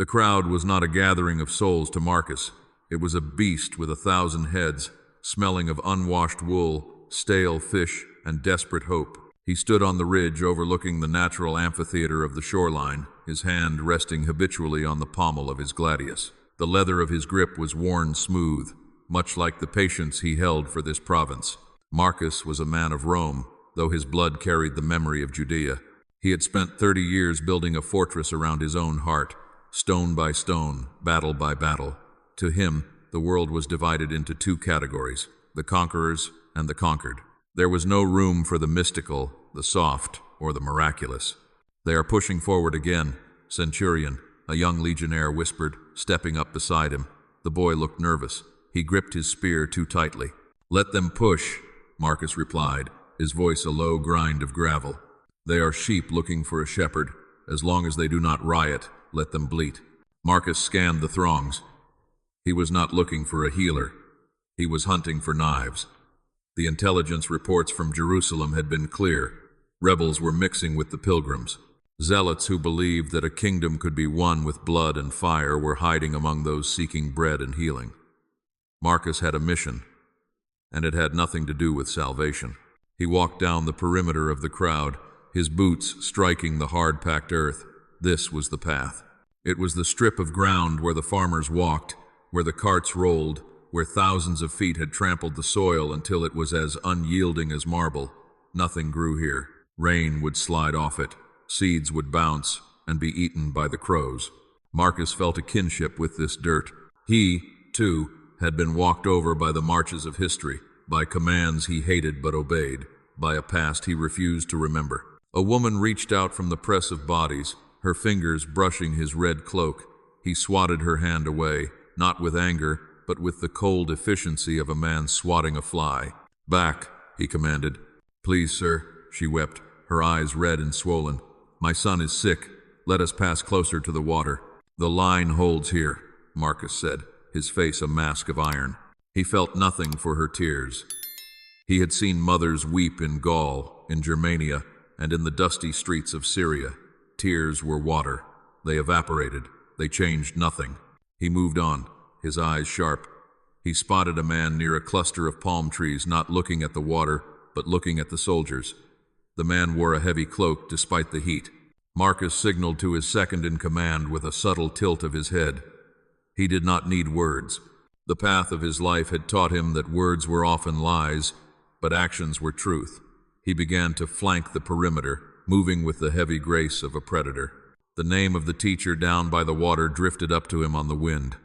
The crowd was not a gathering of souls to Marcus. It was a beast with 1,000 heads, smelling of unwashed wool, stale fish, and desperate hope. He stood on the ridge overlooking the natural amphitheater of the shoreline, his hand resting habitually on the pommel of his gladius. The leather of his grip was worn smooth, much like the patience he held for this province. Marcus was a man of Rome, though his blood carried the memory of Judea. He had spent 30 years building a fortress around his own heart, stone by stone, battle by battle. To him, the world was divided into two categories, the conquerors and the conquered. There was no room for the mystical, the soft, or the miraculous. "They are pushing forward again, Centurion," a young legionnaire whispered, stepping up beside him. The boy looked nervous. He gripped his spear too tightly. "Let them push," Marcus replied, his voice a low grind of gravel. "They are sheep looking for a shepherd. As long as they do not riot, let them bleat." Marcus scanned the throngs. He was not looking for a healer. He was hunting for knives. The intelligence reports from Jerusalem had been clear. Rebels were mixing with the pilgrims. Zealots who believed that a kingdom could be won with blood and fire were hiding among those seeking bread and healing. Marcus had a mission, and it had nothing to do with salvation. He walked down the perimeter of the crowd, his boots striking the hard-packed earth. This was the path. It was the strip of ground where the farmers walked, where the carts rolled, where thousands of feet had trampled the soil until it was as unyielding as marble. Nothing grew here. Rain would slide off it. Seeds would bounce and be eaten by the crows. Marcus felt a kinship with this dirt. He, too, had been walked over by the marches of history, by commands he hated but obeyed, by a past he refused to remember. A woman reached out from the press of bodies, her fingers brushing his red cloak. He swatted her hand away, not with anger, but with the cold efficiency of a man swatting a fly. "Back," he commanded. "Please, sir," she wept, her eyes red and swollen. "My son is sick. Let us pass closer to the water." "The line holds here," Marcus said, his face a mask of iron. He felt nothing for her tears. He had seen mothers weep in Gaul, in Germania, and in the dusty streets of Syria. Tears were water. They evaporated. They changed nothing. He moved on, his eyes sharp. He spotted a man near a cluster of palm trees, not looking at the water, but looking at the soldiers. The man wore a heavy cloak despite the heat. Marcus signaled to his second in command with a subtle tilt of his head. He did not need words. The path of his life had taught him that words were often lies, but actions were truth. He began to flank the perimeter, moving with the heavy grace of a predator. The name of the teacher down by the water drifted up to him on the wind.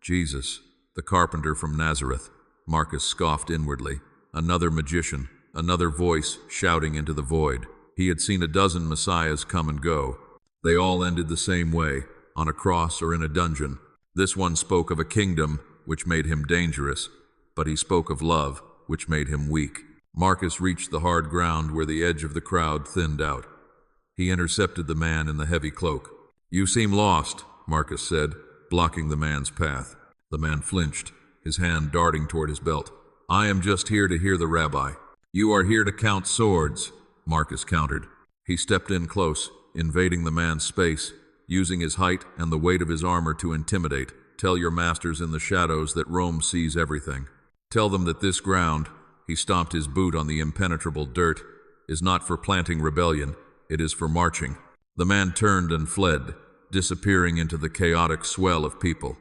Jesus, the carpenter from Nazareth. Marcus scoffed inwardly. Another magician, another voice shouting into the void. He had seen a dozen messiahs come and go. They all ended the same way, on a cross or in a dungeon. This one spoke of a kingdom, which made him dangerous, but he spoke of love, which made him weak. Marcus reached the hard ground where the edge of the crowd thinned out. He intercepted the man in the heavy cloak. "You seem lost," Marcus said, blocking the man's path. The man flinched, his hand darting toward his belt. "I am just here to hear the rabbi." "You are here to count swords," Marcus countered. He stepped in close, invading the man's space, using his height and the weight of his armor to intimidate. "Tell your masters in the shadows that Rome sees everything. Tell them that this ground," he stomped his boot on the impenetrable dirt, "is not for planting rebellion, it is for marching." The man turned and fled, disappearing into the chaotic swell of people.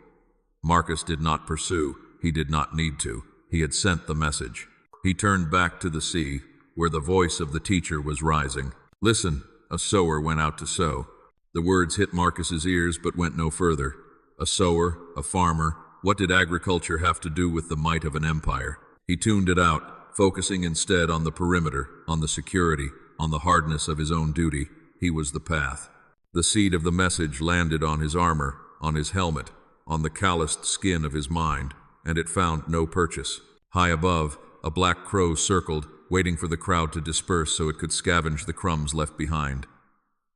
Marcus did not pursue. He did not need to. He had sent the message. He turned back to the sea, where the voice of the teacher was rising. "Listen, a sower went out to sow." The words hit Marcus's ears but went no further. A sower, a farmer, what did agriculture have to do with the might of an empire? He tuned it out, focusing instead on the perimeter, on the security, on the hardness of his own duty. He was the path. The seed of the message landed on his armor, on his helmet, on the calloused skin of his mind, and it found no purchase. High above, a black crow circled, waiting for the crowd to disperse so it could scavenge the crumbs left behind.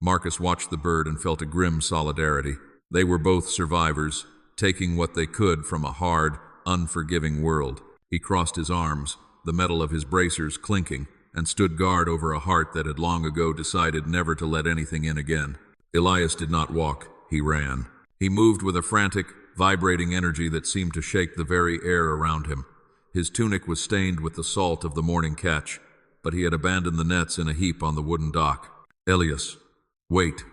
Marcus watched the bird and felt a grim solidarity. They were both survivors, taking what they could from a hard, unforgiving world. He crossed his arms, the metal of his bracers clinking, and stood guard over a heart that had long ago decided never to let anything in again. Elias did not walk, he ran. He moved with a frantic, vibrating energy that seemed to shake the very air around him. His tunic was stained with the salt of the morning catch, but he had abandoned the nets in a heap on the wooden dock. Elias, wait!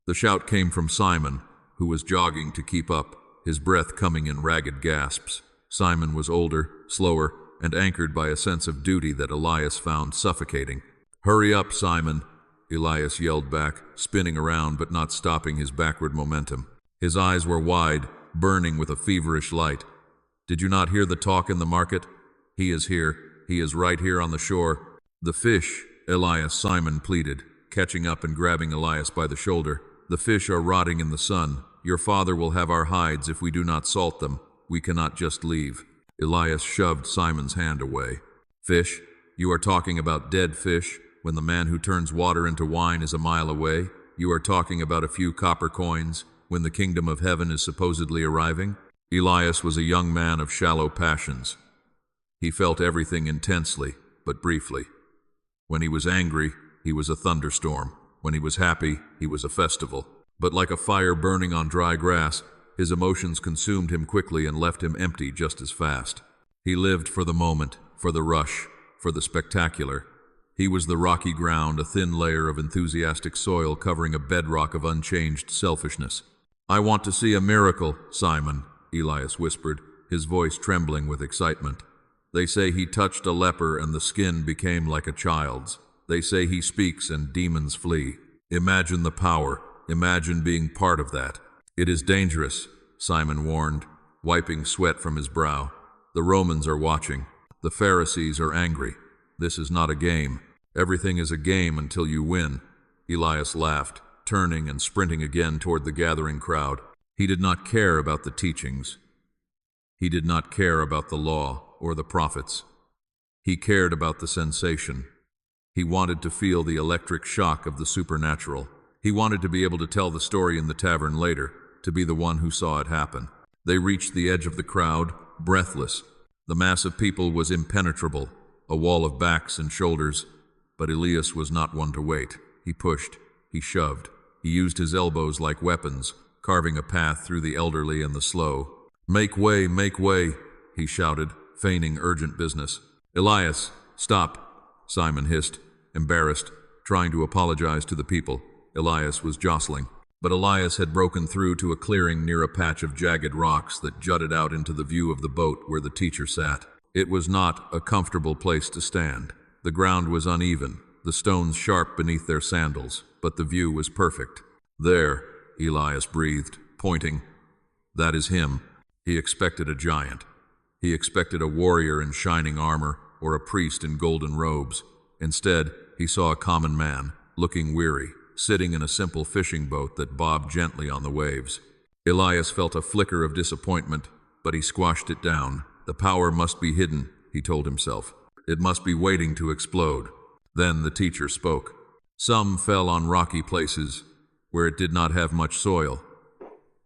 The shout came from Simon, who was jogging to keep up, his breath coming in ragged gasps. Simon was older, slower, and anchored by a sense of duty that Elias found suffocating. "Hurry up, Simon," Elias yelled back, spinning around but not stopping his backward momentum. His eyes were wide, burning with a feverish light. "Did you not hear the talk in the market? He is here. He is right here on the shore." "The fish," Simon pleaded, catching up and grabbing Elias by the shoulder. "The fish are rotting in the sun. Your father will have our hides if we do not salt them. We cannot just leave." Elias shoved Simon's hand away. "Fish? You are talking about dead fish when the man who turns water into wine is a mile away? You are talking about a few copper coins when the kingdom of heaven is supposedly arriving?" Elias was a young man of shallow passions. He felt everything intensely, but briefly. When he was angry, he was a thunderstorm. When he was happy, he was a festival. But like a fire burning on dry grass, his emotions consumed him quickly and left him empty just as fast. He lived for the moment, for the rush, for the spectacular. He was the rocky ground, a thin layer of enthusiastic soil covering a bedrock of unchanged selfishness. "I want to see a miracle, Simon," Elias whispered, his voice trembling with excitement. "They say he touched a leper and the skin became like a child's. They say he speaks and demons flee. Imagine the power. Imagine being part of that." "It is dangerous," Simon warned, wiping sweat from his brow. "The Romans are watching. The Pharisees are angry. This is not a game. Everything is a game until you win." Elias laughed, turning and sprinting again toward the gathering crowd. He did not care about the teachings. He did not care about the law or the prophets. He cared about the sensation. He wanted to feel the electric shock of the supernatural. He wanted to be able to tell the story in the tavern later, to be the one who saw it happen. They reached the edge of the crowd, breathless. The mass of people was impenetrable, a wall of backs and shoulders, but Elias was not one to wait. He pushed, he shoved, he used his elbows like weapons, carving a path through the elderly and the slow. Make way, he shouted, feigning urgent business. "Elias, stop," Simon hissed, embarrassed, trying to apologize to the people. Elias was jostling. But Elias had broken through to a clearing near a patch of jagged rocks that jutted out into the view of the boat where the teacher sat. It was not a comfortable place to stand. The ground was uneven, the stones sharp beneath their sandals, but the view was perfect. "There," Elias breathed, pointing. "That is him." He expected a giant. He expected a warrior in shining armor or a priest in golden robes. Instead, he saw a common man, looking weary, sitting in a simple fishing boat that bobbed gently on the waves. Elias felt a flicker of disappointment, but he squashed it down. The power must be hidden, he told himself. It must be waiting to explode. Then the teacher spoke. Some fell on rocky places, where it did not have much soil.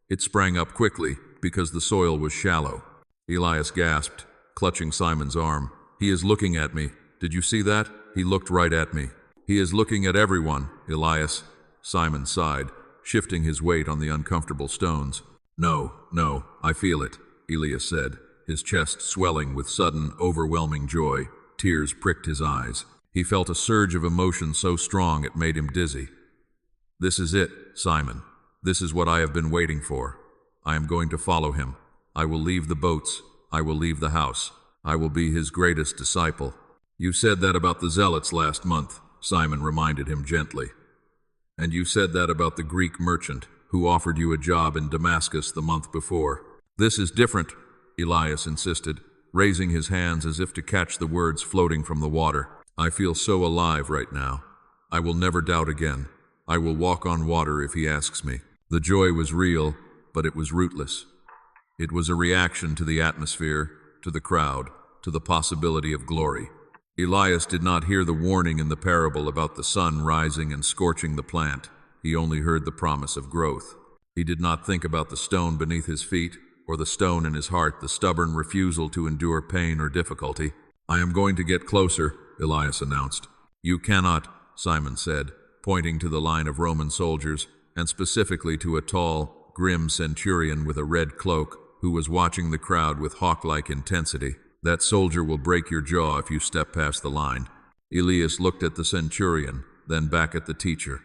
It sprang up quickly, because the soil was shallow. Elias gasped, clutching Simon's arm. "He is looking at me. Did you see that? He looked right at me." "He is looking at everyone, Elias," Simon sighed, shifting his weight on the uncomfortable stones. No, I feel it," Elias said, his chest swelling with sudden, overwhelming joy. Tears pricked his eyes. He felt a surge of emotion so strong it made him dizzy. "This is it, Simon. This is what I have been waiting for. I am going to follow him. I will leave the boats. I will leave the house. I will be his greatest disciple." "You said that about the zealots last month," Simon reminded him gently. "And you said that about the Greek merchant who offered you a job in Damascus the month before." "This is different," Elias insisted, raising his hands as if to catch the words floating from the water. "I feel so alive right now. I will never doubt again. I will walk on water if he asks me." The joy was real, but it was rootless. It was a reaction to the atmosphere, to the crowd, to the possibility of glory. Elias did not hear the warning in the parable about the sun rising and scorching the plant. He only heard the promise of growth. He did not think about the stone beneath his feet, or the stone in his heart, the stubborn refusal to endure pain or difficulty. "I am going to get closer," Elias announced. "You cannot," Simon said, pointing to the line of Roman soldiers, and specifically to a tall, grim centurion with a red cloak, who was watching the crowd with hawk-like intensity. "That soldier will break your jaw if you step past the line." Elias looked at the centurion, then back at the teacher.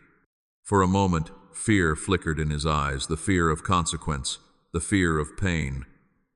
For a moment, fear flickered in his eyes, the fear of consequence, the fear of pain.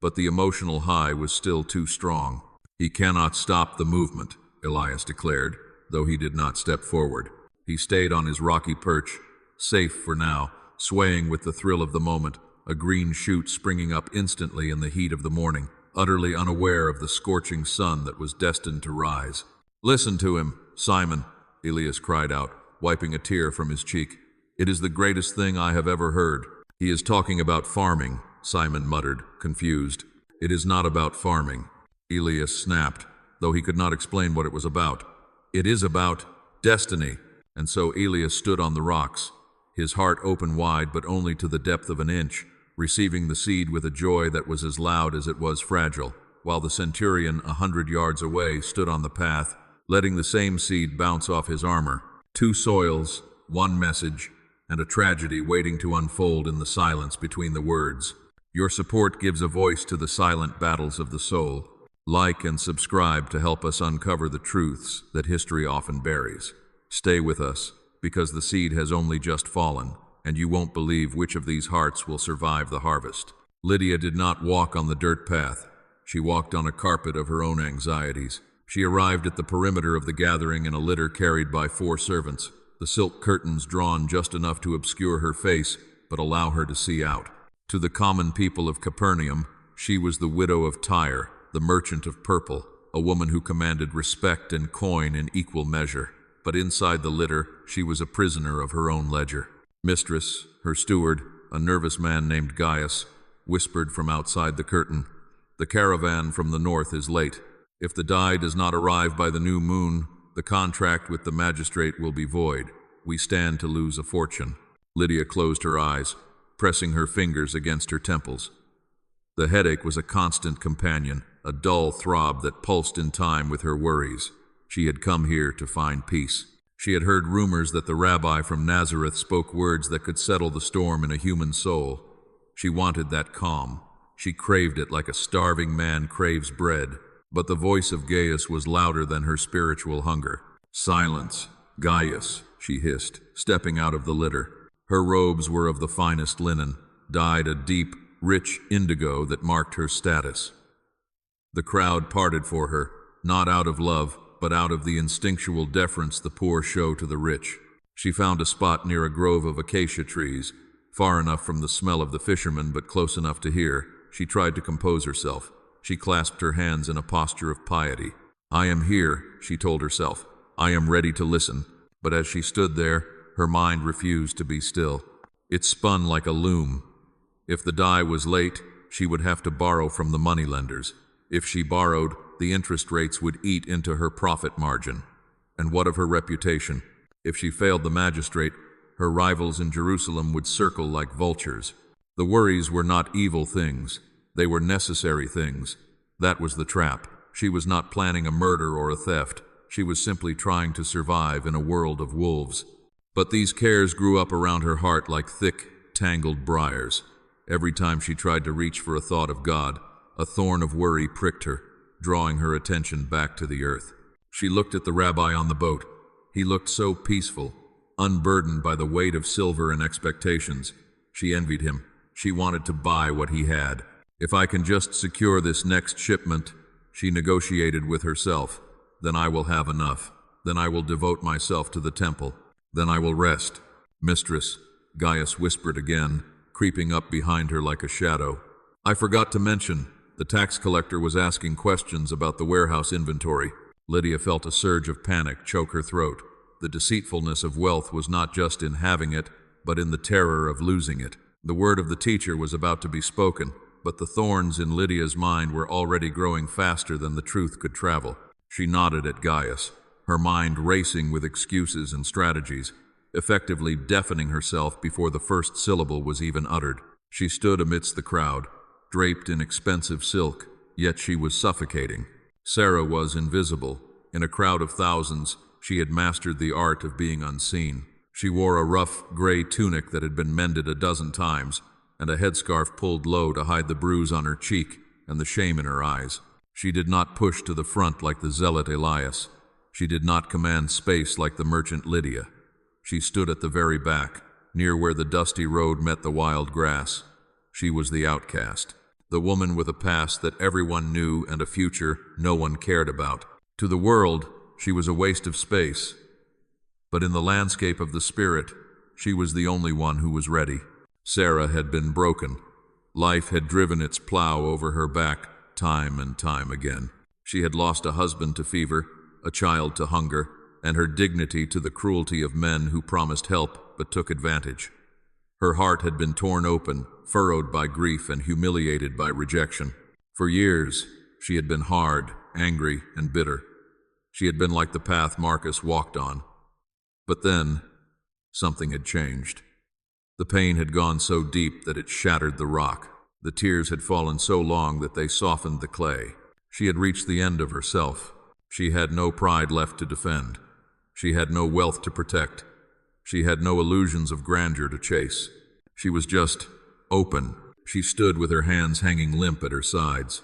But the emotional high was still too strong. "He cannot stop the movement," Elias declared, though he did not step forward. He stayed on his rocky perch, safe for now, swaying with the thrill of the moment, a green shoot springing up instantly in the heat of the morning, utterly unaware of the scorching sun that was destined to rise. "Listen to him, Simon," Elias cried out, wiping a tear from his cheek. "It is the greatest thing I have ever heard." "He is talking about farming," Simon muttered, confused. "It is not about farming," Elias snapped, though he could not explain what it was about. "It is about destiny." And so Elias stood on the rocks, his heart open wide but only to the depth of an inch, receiving the seed with a joy that was as loud as it was fragile, while the centurion 100 yards away stood on the path, letting the same seed bounce off his armor. Two soils, one message, and a tragedy waiting to unfold in the silence between the words. Your support gives a voice to the silent battles of the soul. Like and subscribe to help us uncover the truths that history often buries. Stay with us, because the seed has only just fallen, and you won't believe which of these hearts will survive the harvest. Lydia did not walk on the dirt path. She walked on a carpet of her own anxieties. She arrived at the perimeter of the gathering in a litter carried by 4 servants, the silk curtains drawn just enough to obscure her face, but allow her to see out. To the common people of Capernaum, she was the widow of Tyre, the merchant of purple, a woman who commanded respect and coin in equal measure. But inside the litter, she was a prisoner of her own ledger. Mistress, her steward, a nervous man named Gaius, whispered from outside the curtain, "The caravan from the north is late. If the dye does not arrive by the new moon, the contract with the magistrate will be void. We stand to lose a fortune." Lydia closed her eyes, pressing her fingers against her temples. The headache was a constant companion, a dull throb that pulsed in time with her worries. She had come here to find peace. She had heard rumors that the rabbi from Nazareth spoke words that could settle the storm in a human soul. She wanted that calm. She craved it like a starving man craves bread. But the voice of Gaius was louder than her spiritual hunger. "Silence, Gaius," she hissed, stepping out of the litter. Her robes were of the finest linen, dyed a deep, rich indigo that marked her status. The crowd parted for her, not out of love, but out of the instinctual deference the poor show to the rich. She found a spot near a grove of acacia trees, far enough from the smell of the fishermen but close enough to hear. She tried to compose herself. She clasped her hands in a posture of piety. "I am here," she told herself. "I am ready to listen." But as she stood there, her mind refused to be still. It spun like a loom. If the dye was late, she would have to borrow from the moneylenders. If she borrowed, the interest rates would eat into her profit margin. And what of her reputation? If she failed the magistrate, her rivals in Jerusalem would circle like vultures. The worries were not evil things. They were necessary things. That was the trap. She was not planning a murder or a theft. She was simply trying to survive in a world of wolves. But these cares grew up around her heart like thick, tangled briars. Every time she tried to reach for a thought of God, a thorn of worry pricked her, drawing her attention back to the earth. She looked at the rabbi on the boat. He looked so peaceful, unburdened by the weight of silver and expectations. She envied him. She wanted to buy what he had. "If I can just secure this next shipment," she negotiated with herself, "then I will have enough. Then I will devote myself to the temple. Then I will rest." "Mistress," Gaius whispered again, creeping up behind her like a shadow. "I forgot to mention, the tax collector was asking questions about the warehouse inventory." Lydia felt a surge of panic choke her throat. The deceitfulness of wealth was not just in having it, but in the terror of losing it. The word of the teacher was about to be spoken, but the thorns in Lydia's mind were already growing faster than the truth could travel. She nodded at Gaius, her mind racing with excuses and strategies, effectively deafening herself before the first syllable was even uttered. She stood amidst the crowd, draped in expensive silk, yet she was suffocating. Sarah was invisible. In a crowd of thousands, she had mastered the art of being unseen. She wore a rough, gray tunic that had been mended a dozen times, and a headscarf pulled low to hide the bruise on her cheek and the shame in her eyes. She did not push to the front like the zealot Elias. She did not command space like the merchant Lydia. She stood at the very back, near where the dusty road met the wild grass. She was the outcast, the woman with a past that everyone knew and a future no one cared about. To the world, she was a waste of space. But in the landscape of the spirit, she was the only one who was ready. Sarah had been broken. Life had driven its plow over her back time and time again. She had lost a husband to fever, a child to hunger, and her dignity to the cruelty of men who promised help but took advantage. Her heart had been torn open, furrowed by grief and humiliated by rejection. For years, she had been hard, angry, and bitter. She had been like the path Marcus walked on. But then, something had changed. The pain had gone so deep that it shattered the rock. The tears had fallen so long that they softened the clay. She had reached the end of herself. She had no pride left to defend. She had no wealth to protect. She had no illusions of grandeur to chase. She was just open. She stood with her hands hanging limp at her sides.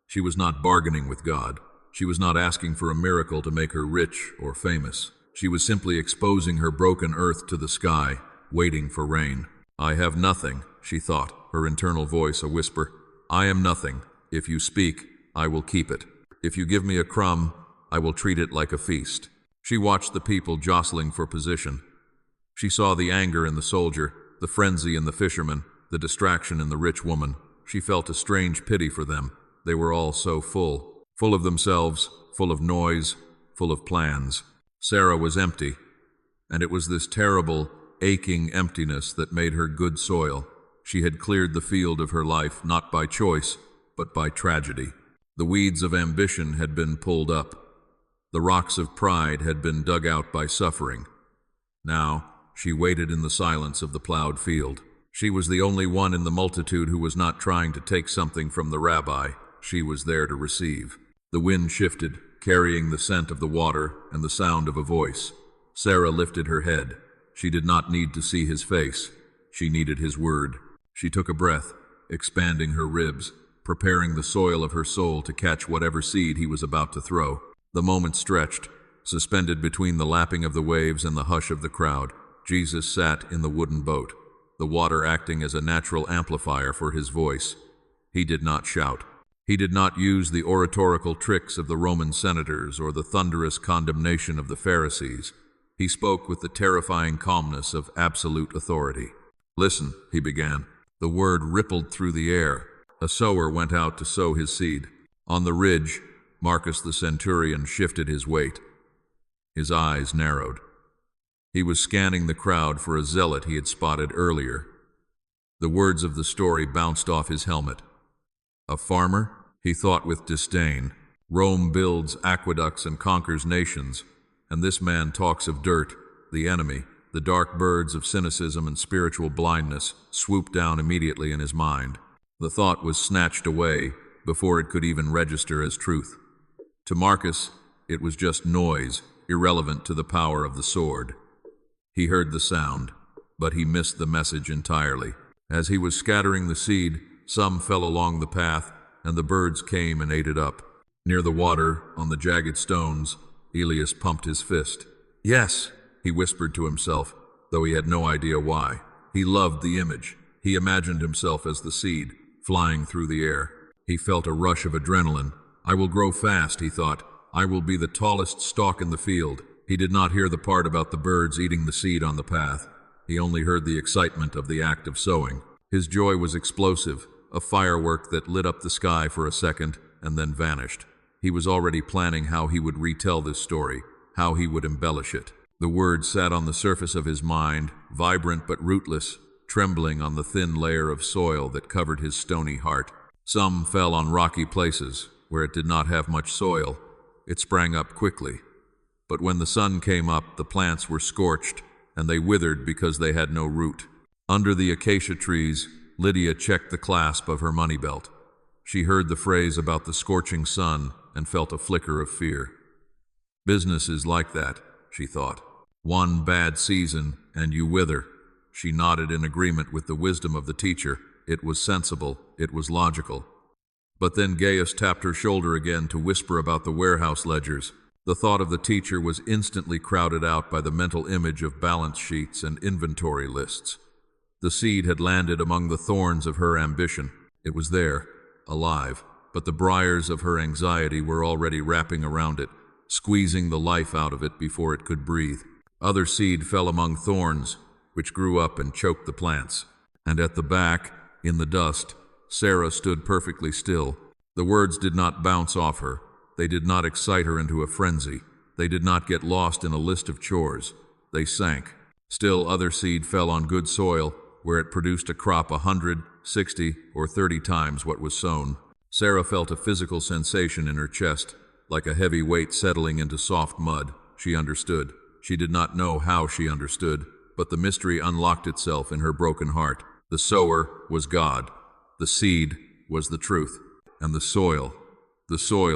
She was not bargaining with God. She was not asking for a miracle to make her rich or famous. She was simply exposing her broken earth to the sky, waiting for rain. I have nothing, she thought, her internal voice a whisper. I am nothing. If you speak, I will keep it. If you give me a crumb, I will treat it like a feast. She watched the people jostling for position. She saw the anger in the soldier, the frenzy in the fisherman, the distraction in the rich woman. She felt a strange pity for them. They were all so full of themselves, full of noise, full of plans. Sarah was empty, and it was this terrible, aching emptiness that made her good soil. She had cleared the field of her life not by choice, but by tragedy. The weeds of ambition had been pulled up. The rocks of pride had been dug out by suffering. Now, she waited in the silence of the plowed field. She was the only one in the multitude who was not trying to take something from the rabbi. She was there to receive. The wind shifted, carrying the scent of the water and the sound of a voice. Sarah lifted her head. She did not need to see his face. She needed his word. She took a breath, expanding her ribs, preparing the soil of her soul to catch whatever seed he was about to throw. The moment stretched, suspended between the lapping of the waves and the hush of the crowd. Jesus sat in the wooden boat, the water acting as a natural amplifier for his voice. He did not shout. He did not use the oratorical tricks of the Roman senators or the thunderous condemnation of the Pharisees. He spoke with the terrifying calmness of absolute authority. Listen, he began. The word rippled through the air. A sower went out to sow his seed. On the ridge, Marcus the centurion shifted his weight. His eyes narrowed. He was scanning the crowd for a zealot he had spotted earlier. The words of the story bounced off his helmet. A farmer? He thought with disdain. Rome builds aqueducts and conquers nations, and this man talks of dirt, the enemy. The dark birds of cynicism and spiritual blindness swooped down immediately in his mind. The thought was snatched away before it could even register as truth. To Marcus, it was just noise, irrelevant to the power of the sword. He heard the sound, but he missed the message entirely. As he was scattering the seed, some fell along the path, and the birds came and ate it up. Near the water, on the jagged stones, Elias pumped his fist. Yes, he whispered to himself, though he had no idea why. He loved the image. He imagined himself as the seed, flying through the air. He felt a rush of adrenaline. I will grow fast, he thought. I will be the tallest stalk in the field. He did not hear the part about the birds eating the seed on the path. He only heard the excitement of the act of sowing. His joy was explosive, a firework that lit up the sky for a second and then vanished. He was already planning how he would retell this story, how he would embellish it. The words sat on the surface of his mind, vibrant but rootless, trembling on the thin layer of soil that covered his stony heart. Some fell on rocky places, where it did not have much soil. It sprang up quickly. But when the sun came up, the plants were scorched, and they withered because they had no root. Under the acacia trees, Lydia checked the clasp of her money belt. She heard the phrase about the scorching sun and felt a flicker of fear. Business is like that, she thought. One bad season, and you wither. She nodded in agreement with the wisdom of the teacher. It was sensible. It was logical. But then Gaius tapped her shoulder again to whisper about the warehouse ledgers. The thought of the teacher was instantly crowded out by the mental image of balance sheets and inventory lists. The seed had landed among the thorns of her ambition. It was there, alive, but the briars of her anxiety were already wrapping around it, squeezing the life out of it before it could breathe. Other seed fell among thorns, which grew up and choked the plants. And at the back, in the dust, Sarah stood perfectly still. The words did not bounce off her. They did not excite her into a frenzy. They did not get lost in a list of chores. They sank. Still other seed fell on good soil, where it produced a crop 100, 60, or 30 times what was sown. Sarah felt a physical sensation in her chest, like a heavy weight settling into soft mud. She understood. She did not know how she understood, but the mystery unlocked itself in her broken heart. The sower was God. The seed was the truth. And the soil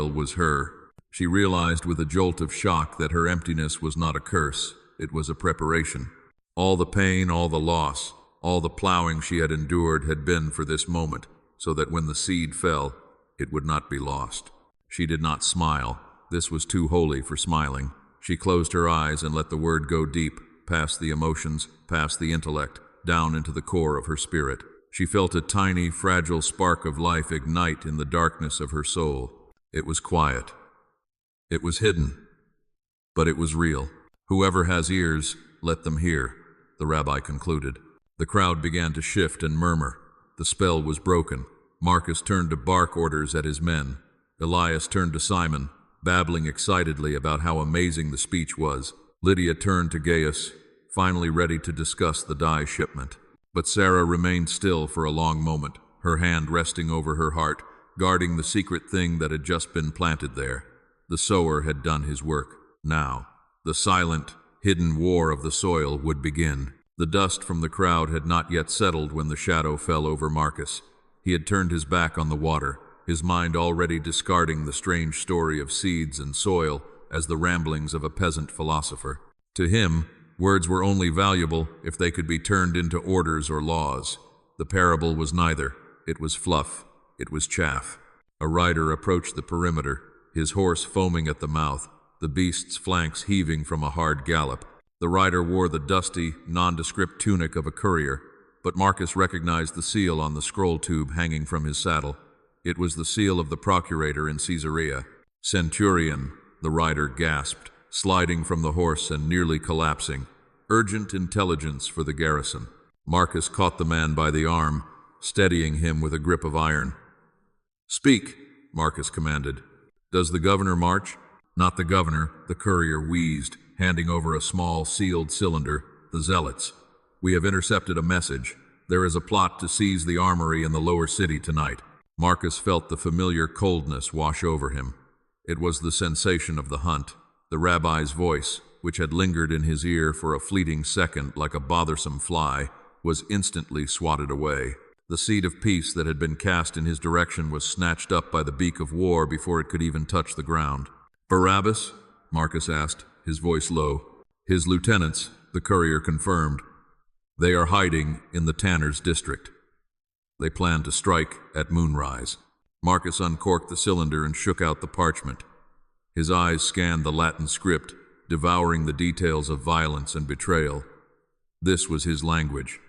was her. She realized with a jolt of shock that her emptiness was not a curse. It was a preparation. All the pain, all the loss, all the plowing she had endured had been for this moment, so that when the seed fell, it would not be lost. She did not smile. This was too holy for smiling. She closed her eyes and let the word go deep, past the emotions, past the intellect, down into the core of her spirit. She felt a tiny, fragile spark of life ignite in the darkness of her soul. It was quiet. It was hidden. But it was real. Whoever has ears, let them hear, the rabbi concluded. The crowd began to shift and murmur. The spell was broken. Marcus turned to bark orders at his men. Elias turned to Simon, babbling excitedly about how amazing the speech was. Lydia turned to Gaius, finally ready to discuss the dye shipment. But Sarah remained still for a long moment, her hand resting over her heart, guarding the secret thing that had just been planted there. The sower had done his work. Now, the silent, hidden war of the soil would begin. The dust from the crowd had not yet settled when the shadow fell over Marcus. He had turned his back on the water, his mind already discarding the strange story of seeds and soil as the ramblings of a peasant philosopher. To him, words were only valuable if they could be turned into orders or laws. The parable was neither. It was fluff. It was chaff. A rider approached the perimeter, his horse foaming at the mouth, the beast's flanks heaving from a hard gallop. The rider wore the dusty, nondescript tunic of a courier, but Marcus recognized the seal on the scroll tube hanging from his saddle. It was the seal of the procurator in Caesarea. Centurion, the rider gasped, sliding from the horse and nearly collapsing. Urgent intelligence for the garrison. Marcus caught the man by the arm, steadying him with a grip of iron. "Speak," Marcus commanded. "Does the governor march?" "Not the governor," the courier wheezed, handing over a small, sealed cylinder. "The zealots. We have intercepted a message. There is a plot to seize the armory in the lower city tonight." Marcus felt the familiar coldness wash over him. It was the sensation of the hunt. The rabbi's voice, which had lingered in his ear for a fleeting second like a bothersome fly, was instantly swatted away. The seed of peace that had been cast in his direction was snatched up by the beak of war before it could even touch the ground. "Barabbas?" Marcus asked, his voice low. "His lieutenants," the courier confirmed. "They are hiding in the tanner's district. They plan to strike at moonrise." Marcus uncorked the cylinder and shook out the parchment. His eyes scanned the Latin script, devouring the details of violence and betrayal. This was his language.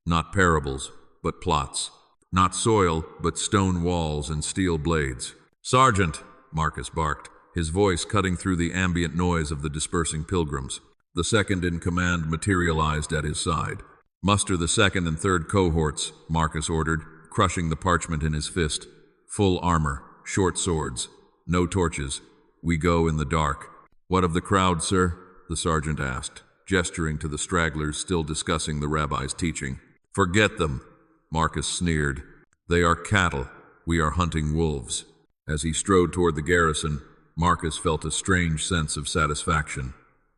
Not parables, but plots. Not soil, but stone walls and steel blades. "Sergeant!" Marcus barked, his voice cutting through the ambient noise of the dispersing pilgrims. The second in command materialized at his side. "Muster the second and third cohorts," Marcus ordered, crushing the parchment in his fist. "Full armor, short swords, no torches. We go in the dark." "What of the crowd, sir?" the sergeant asked, gesturing to the stragglers still discussing the rabbi's teaching. "Forget them," Marcus sneered. "They are cattle. We are hunting wolves." As he strode toward the garrison, Marcus felt a strange sense of satisfaction.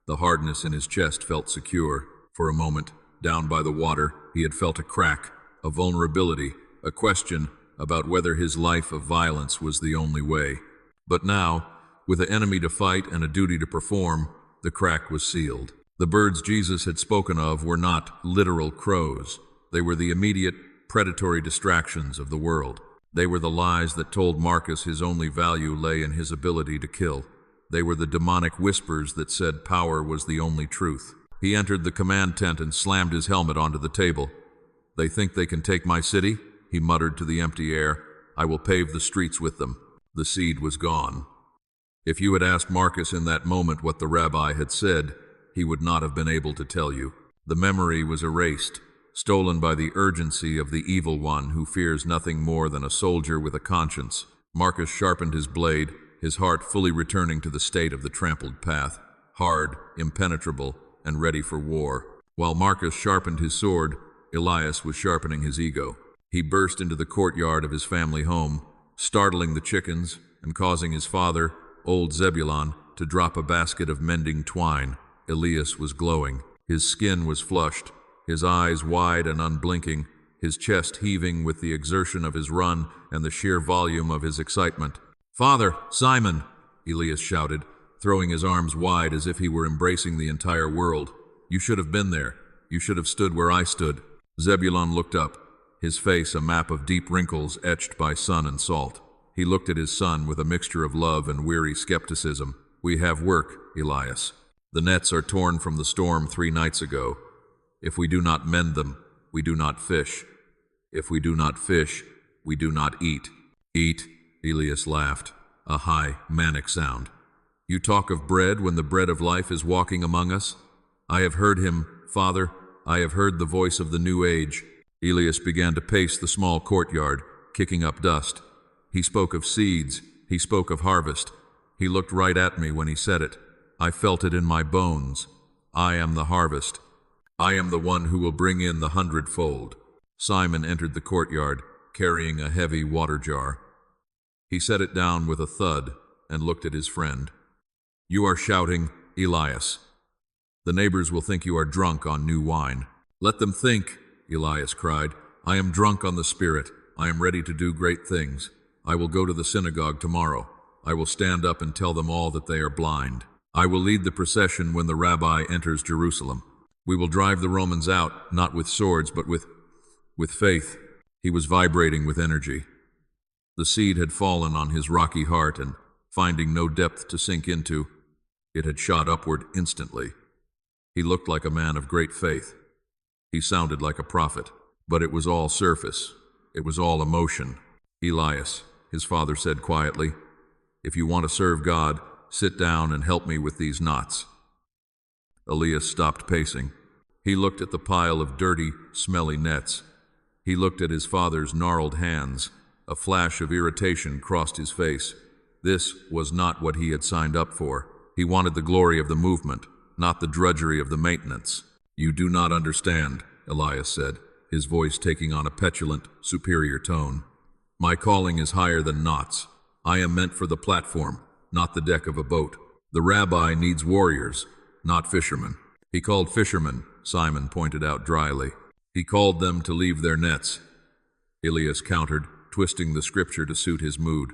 The hardness in his chest felt secure. For a moment, down by the water, he had felt a crack, a vulnerability, a question about whether his life of violence was the only way. But now, with an enemy to fight and a duty to perform, the crack was sealed. The birds Jesus had spoken of were not literal crows. They were the immediate, predatory distractions of the world. They were the lies that told Marcus his only value lay in his ability to kill. They were the demonic whispers that said power was the only truth. He entered the command tent and slammed his helmet onto the table. "They think they can take my city?" he muttered to the empty air. "I will pave the streets with them." The seed was gone. If you had asked Marcus in that moment what the rabbi had said, he would not have been able to tell you. The memory was erased, stolen by the urgency of the evil one who fears nothing more than a soldier with a conscience. Marcus sharpened his blade, his heart fully returning to the state of the trampled path, hard, impenetrable, and ready for war. While Marcus sharpened his sword, Elias was sharpening his ego. He burst into the courtyard of his family home, startling the chickens and causing his father, old Zebulon, to drop a basket of mending twine. Elias was glowing. His skin was flushed, his eyes wide and unblinking, his chest heaving with the exertion of his run and the sheer volume of his excitement. "Father, Simon!" Elias shouted, throwing his arms wide as if he were embracing the entire world. "You should have been there. You should have stood where I stood." Zebulon looked up, his face a map of deep wrinkles etched by sun and salt. He looked at his son with a mixture of love and weary skepticism. "We have work, Elias. The nets are torn from the storm 3 nights ago. If we do not mend them, we do not fish. If we do not fish, we do not eat." "Eat?" Elias laughed, a high, manic sound. "You talk of bread when the bread of life is walking among us? I have heard him, Father. I have heard the voice of the new age." Elias began to pace the small courtyard, kicking up dust. He spoke of seeds. He spoke of harvest. He looked right at me when he said it. I felt it in my bones. I am the harvest. I am the one who will bring in the 100-fold. Simon entered the courtyard, carrying a heavy water jar. He set it down with a thud and looked at his friend. "You are shouting, Elias. The neighbors will think you are drunk on new wine." "Let them think," Elias cried. "I am drunk on the Spirit. I am ready to do great things. I will go to the synagogue tomorrow. I will stand up and tell them all that they are blind. I will lead the procession when the rabbi enters Jerusalem. We will drive the Romans out, not with swords, but with faith." He was vibrating with energy. The seed had fallen on his rocky heart, and, finding no depth to sink into, it had shot upward instantly. He looked like a man of great faith. He sounded like a prophet, but it was all surface. It was all emotion. "Elias," his father said quietly, "if you want to serve God, sit down and help me with these knots." Elias stopped pacing. He looked at the pile of dirty, smelly nets. He looked at his father's gnarled hands. A flash of irritation crossed his face. This was not what he had signed up for. He wanted the glory of the movement, not the drudgery of the maintenance. "You do not understand," Elias said, his voice taking on a petulant, superior tone. "My calling is higher than knots. I am meant for the platform, not the deck of a boat. The rabbi needs warriors, not fishermen." "He called fishermen," Simon pointed out dryly. "He called them to leave their nets," Elias countered, twisting the scripture to suit his mood.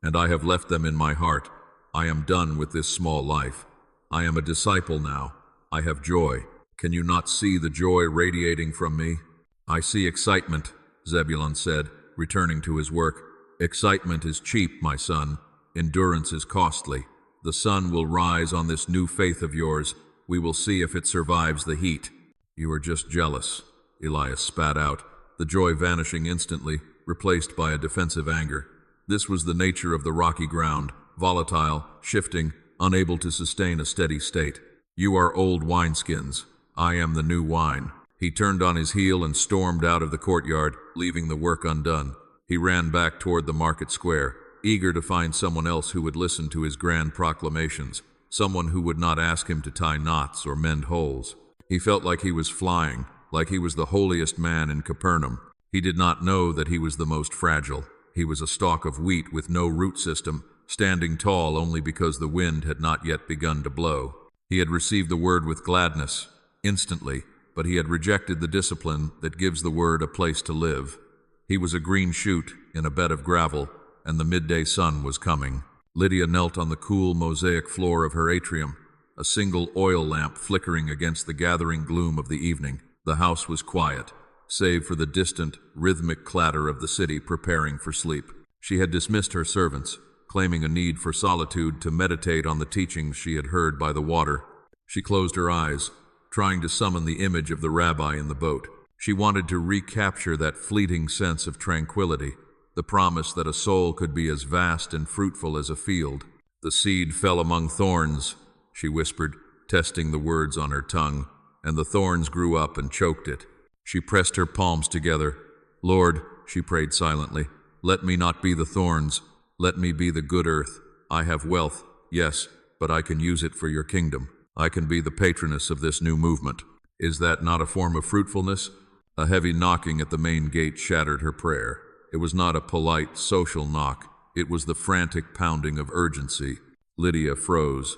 "And I have left them in my heart. I am done with this small life. I am a disciple now. I have joy. Can you not see the joy radiating from me?" "I see excitement," Zebulon said, returning to his work. "Excitement is cheap, my son. Endurance is costly. The sun will rise on this new faith of yours. We will see if it survives the heat." "You are just jealous," Elias spat out, the joy vanishing instantly, replaced by a defensive anger. This was the nature of the rocky ground, volatile, shifting, unable to sustain a steady state. "You are old wineskins. I am the new wine." He turned on his heel and stormed out of the courtyard, leaving the work undone. He ran back toward the market square, eager to find someone else who would listen to his grand proclamations, someone who would not ask him to tie knots or mend holes. He felt like he was flying, like he was the holiest man in Capernaum. He did not know that he was the most fragile. He was a stalk of wheat with no root system, standing tall only because the wind had not yet begun to blow. He had received the word with gladness, instantly, but he had rejected the discipline that gives the word a place to live. He was a green shoot in a bed of gravel, and the midday sun was coming. Lydia knelt on the cool mosaic floor of her atrium, a single oil lamp flickering against the gathering gloom of the evening. The house was quiet. save for the distant, rhythmic clatter of the city preparing for sleep. She had dismissed her servants, claiming a need for solitude to meditate on the teachings she had heard by the water. She closed her eyes, trying to summon the image of the rabbi in the boat. She wanted to recapture that fleeting sense of tranquility, the promise that a soul could be as vast and fruitful as a field. "The seed fell among thorns," she whispered, testing the words on her tongue, "and the thorns grew up and choked it." She pressed her palms together. "Lord," she prayed silently, "let me not be the thorns. Let me be the good earth. I have wealth, yes, but I can use it for your kingdom. I can be the patroness of this new movement." Is that not a form of fruitfulness? A heavy knocking at the main gate shattered her prayer. It was not a polite, social knock. It was the frantic pounding of urgency. Lydia froze.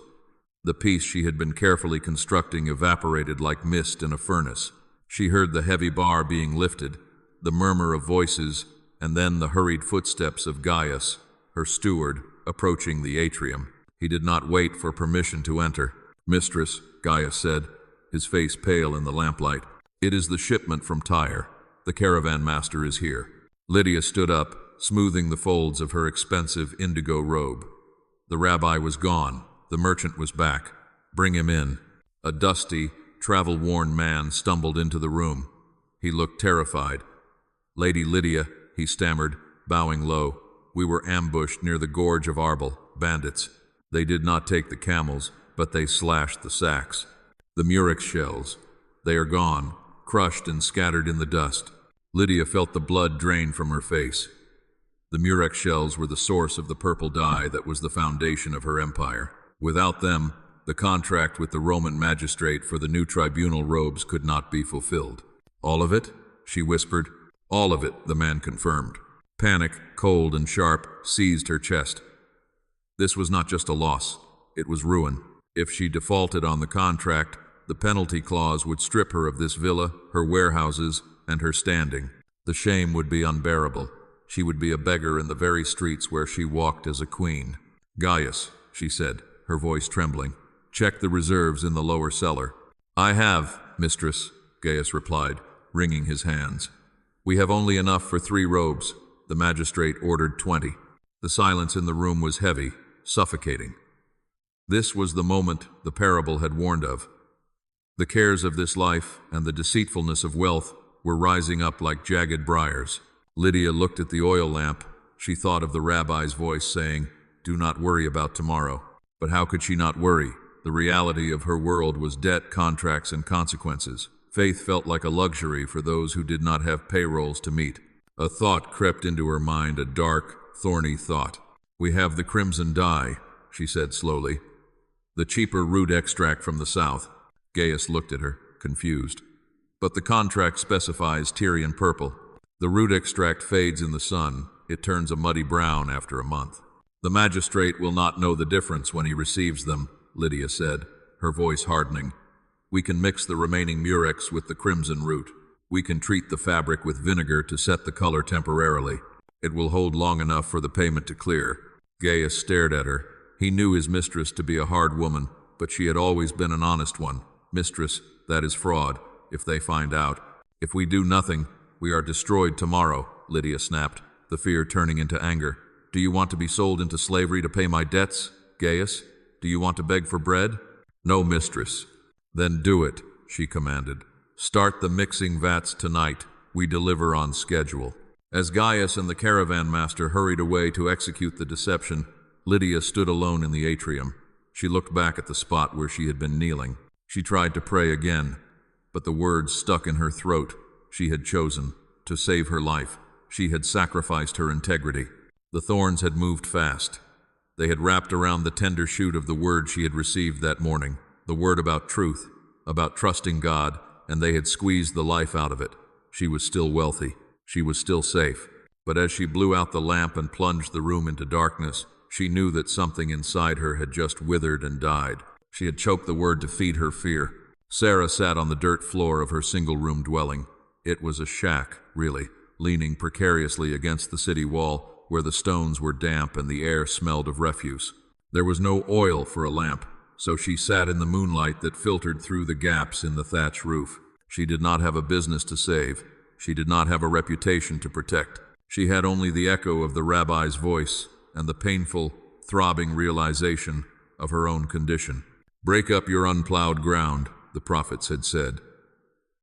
The peace she had been carefully constructing evaporated like mist in a furnace. She heard the heavy bar being lifted, the murmur of voices, and then the hurried footsteps of Gaius, her steward, approaching the atrium. He did not wait for permission to enter. "Mistress," Gaius said, his face pale in the lamplight, "it is the shipment from Tyre. The caravan master is here." Lydia stood up, smoothing the folds of her expensive indigo robe. The rabbi was gone. The merchant was back. "Bring him in." A dusty, travel-worn man stumbled into the room. He looked terrified. "Lady Lydia," he stammered, bowing low, "we were ambushed near the gorge of Arbel, bandits. They did not take the camels, but they slashed the sacks. The murex shells. They are gone, crushed and scattered in the dust." Lydia felt the blood drain from her face. The murex shells were the source of the purple dye that was the foundation of her empire. Without them, the contract with the Roman magistrate for the new tribunal robes could not be fulfilled. "All of it?" she whispered. "All of it," the man confirmed. Panic, cold and sharp, seized her chest. This was not just a loss, it was ruin. If she defaulted on the contract, the penalty clause would strip her of this villa, her warehouses, and her standing. The shame would be unbearable. She would be a beggar in the very streets where she walked as a queen. "Gaius," she said, her voice trembling, "check the reserves in the lower cellar." "I have, mistress," Gaius replied, wringing his hands. "We have only enough for 3 robes." The magistrate ordered 20. The silence in the room was heavy, suffocating. This was the moment the parable had warned of. The cares of this life and the deceitfulness of wealth were rising up like jagged briars. Lydia looked at the oil lamp. She thought of the rabbi's voice saying, "Do not worry about tomorrow." But how could she not worry? The reality of her world was debt, contracts, and consequences. Faith felt like a luxury for those who did not have payrolls to meet. A thought crept into her mind, a dark, thorny thought. "We have the crimson dye," she said slowly. "The cheaper root extract from the south." Gaius looked at her, confused. "But the contract specifies Tyrian purple. The root extract fades in the sun. It turns a muddy brown after a month." "The magistrate will not know the difference when he receives them," Lydia said, her voice hardening. "We can mix the remaining murex with the crimson root. We can treat the fabric with vinegar to set the color temporarily. It will hold long enough for the payment to clear." Gaius stared at her. He knew his mistress to be a hard woman, but she had always been an honest one. "Mistress, that is fraud, if they find out. If we do nothing, we are destroyed tomorrow," Lydia snapped, the fear turning into anger. "Do you want to be sold into slavery to pay my debts, Gaius? Do you want to beg for bread?" "No, mistress." "Then do it," she commanded. "Start the mixing vats tonight. We deliver on schedule." As Gaius and the caravan master hurried away to execute the deception, Lydia stood alone in the atrium. She looked back at the spot where she had been kneeling. She tried to pray again, but the words stuck in her throat. She had chosen to save her life. She had sacrificed her integrity. The thorns had moved fast. They had wrapped around the tender shoot of the word she had received that morning, the word about truth, about trusting God, and they had squeezed the life out of it. She was still wealthy. She was still safe. But as she blew out the lamp and plunged the room into darkness, she knew that something inside her had just withered and died. She had choked the word to feed her fear. Sarah sat on the dirt floor of her single-room dwelling. It was a shack, really, leaning precariously against the city wall, where the stones were damp and the air smelled of refuse. There was no oil for a lamp, so she sat in the moonlight that filtered through the gaps in the thatch roof. She did not have a business to save. She did not have a reputation to protect. She had only the echo of the rabbi's voice and the painful, throbbing realization of her own condition. "Break up your unplowed ground," the prophets had said.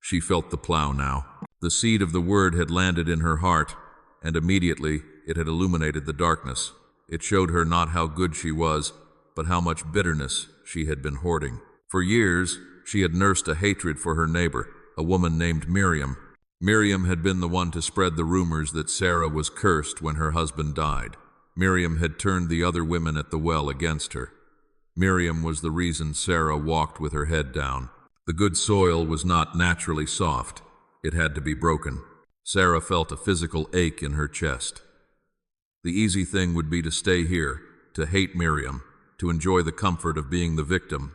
She felt the plow now. The seed of the word had landed in her heart, and immediately it had illuminated the darkness. It showed her not how good she was, but how much bitterness she had been hoarding. For years, she had nursed a hatred for her neighbor, a woman named Miriam. Miriam had been the one to spread the rumors that Sarah was cursed when her husband died. Miriam had turned the other women at the well against her. Miriam was the reason Sarah walked with her head down. The good soil was not naturally soft. It had to be broken. Sarah felt a physical ache in her chest. The easy thing would be to stay here, to hate Miriam, to enjoy the comfort of being the victim.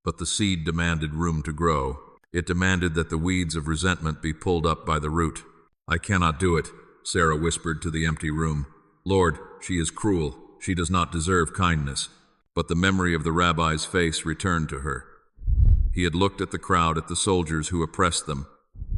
But the seed demanded room to grow. It demanded that the weeds of resentment be pulled up by the root. "I cannot do it," Sarah whispered to the empty room. "Lord, she is cruel. She does not deserve kindness." But the memory of the rabbi's face returned to her. He had looked at the crowd, at the soldiers who oppressed them,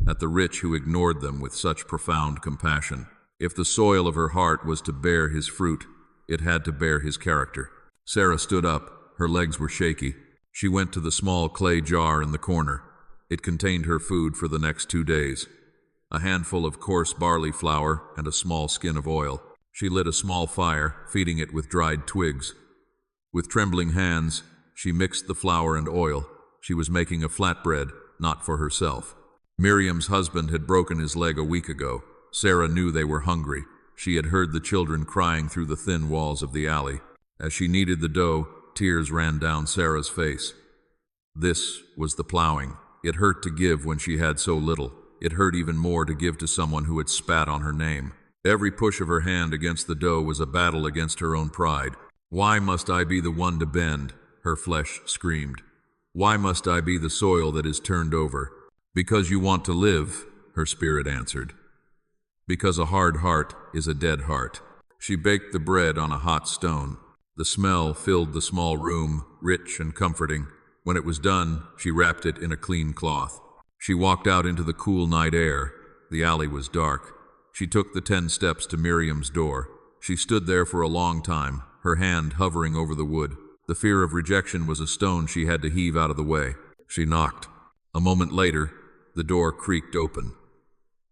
at the rich who ignored them with such profound compassion. If the soil of her heart was to bear his fruit, it had to bear his character. Sarah stood up. Her legs were shaky. She went to the small clay jar in the corner. It contained her food for the next 2 days. A handful of coarse barley flour and a small skin of oil. She lit a small fire, feeding it with dried twigs. With trembling hands, she mixed the flour and oil. She was making a flatbread, not for herself. Miriam's husband had broken his leg a week ago. Sarah knew they were hungry. She had heard the children crying through the thin walls of the alley. As she kneaded the dough, tears ran down Sarah's face. This was the plowing. It hurt to give when she had so little. It hurt even more to give to someone who had spat on her name. Every push of her hand against the dough was a battle against her own pride. "Why must I be the one to bend?" her flesh screamed. "Why must I be the soil that is turned over?" "Because you want to live," her spirit answered. "Because a hard heart is a dead heart." She baked the bread on a hot stone. The smell filled the small room, rich and comforting. When it was done, she wrapped it in a clean cloth. She walked out into the cool night air. The alley was dark. She took the 10 steps to Miriam's door. She stood there for a long time, her hand hovering over the wood. The fear of rejection was a stone she had to heave out of the way. She knocked. A moment later, the door creaked open.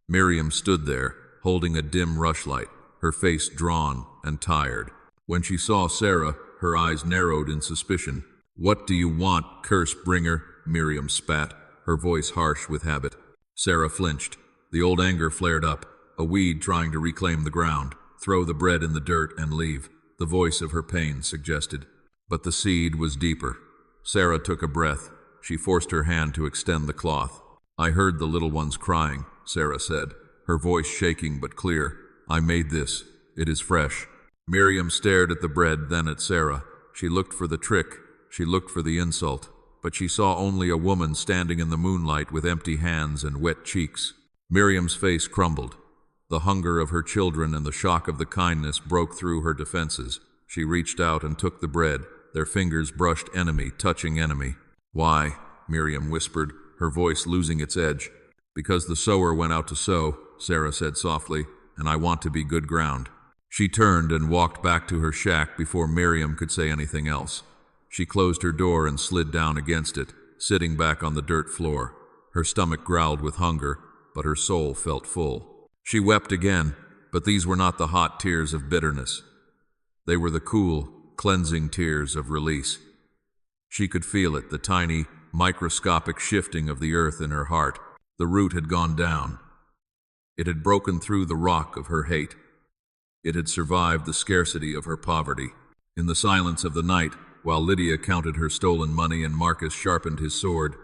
Miriam stood there, holding a dim rushlight, her face drawn and tired. When she saw Sarah, her eyes narrowed in suspicion. "What do you want, curse-bringer?" Miriam spat, her voice harsh with habit. Sarah flinched. The old anger flared up, a weed trying to reclaim the ground, throw the bread in the dirt and leave, the voice of her pain suggested. But the seed was deeper. Sarah took a breath. She forced her hand to extend the cloth. "I heard the little ones crying," Sarah said, her voice shaking but clear. "I made this. It is fresh." Miriam stared at the bread, then at Sarah. She looked for the trick. She looked for the insult. But she saw only a woman standing in the moonlight with empty hands and wet cheeks. Miriam's face crumbled. The hunger of her children and the shock of the kindness broke through her defenses. She reached out and took the bread. Their fingers brushed enemy, touching enemy. "Why?" Miriam whispered, her voice losing its edge. "Because the sower went out to sow," Sarah said softly, "and I want to be good ground." She turned and walked back to her shack before Miriam could say anything else. She closed her door and slid down against it, sitting back on the dirt floor. Her stomach growled with hunger, but her soul felt full. She wept again, but these were not the hot tears of bitterness. They were the cool, cleansing tears of release. She could feel it, the tiny, microscopic shifting of the earth in her heart. The root had gone down. It had broken through the rock of her hate. It had survived the scarcity of her poverty. In the silence of the night, while Lydia counted her stolen money and Marcus sharpened his sword,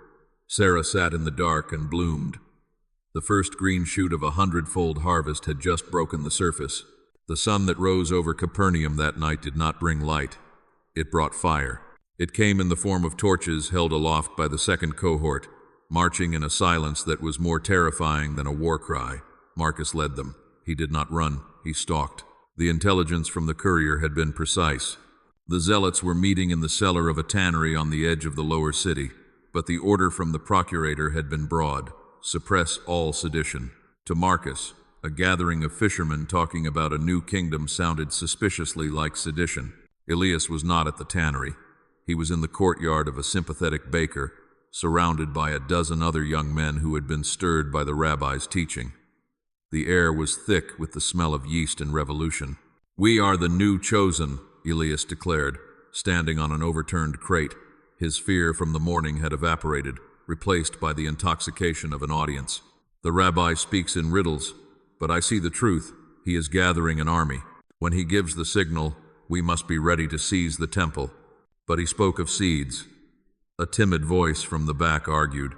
Sarah sat in the dark and bloomed. The first green shoot of a 100-fold harvest had just broken the surface. The sun that rose over Capernaum that night did not bring light. It brought fire. It came in the form of torches held aloft by the second cohort, marching in a silence that was more terrifying than a war cry. Marcus led them. He did not run. He stalked. The intelligence from the courier had been precise. The zealots were meeting in the cellar of a tannery on the edge of the lower city, but the order from the procurator had been broad: suppress all sedition. To Marcus, a gathering of fishermen talking about a new kingdom sounded suspiciously like sedition. Elias was not at the tannery. He was in the courtyard of a sympathetic baker, surrounded by a dozen other young men who had been stirred by the rabbi's teaching. The air was thick with the smell of yeast and revolution. "We are the new chosen," Elias declared, standing on an overturned crate. His fear from the morning had evaporated, replaced by the intoxication of an audience. "The rabbi speaks in riddles, but I see the truth. He is gathering an army. When he gives the signal, we must be ready to seize the temple." But he spoke of seeds. A timid voice from the back argued.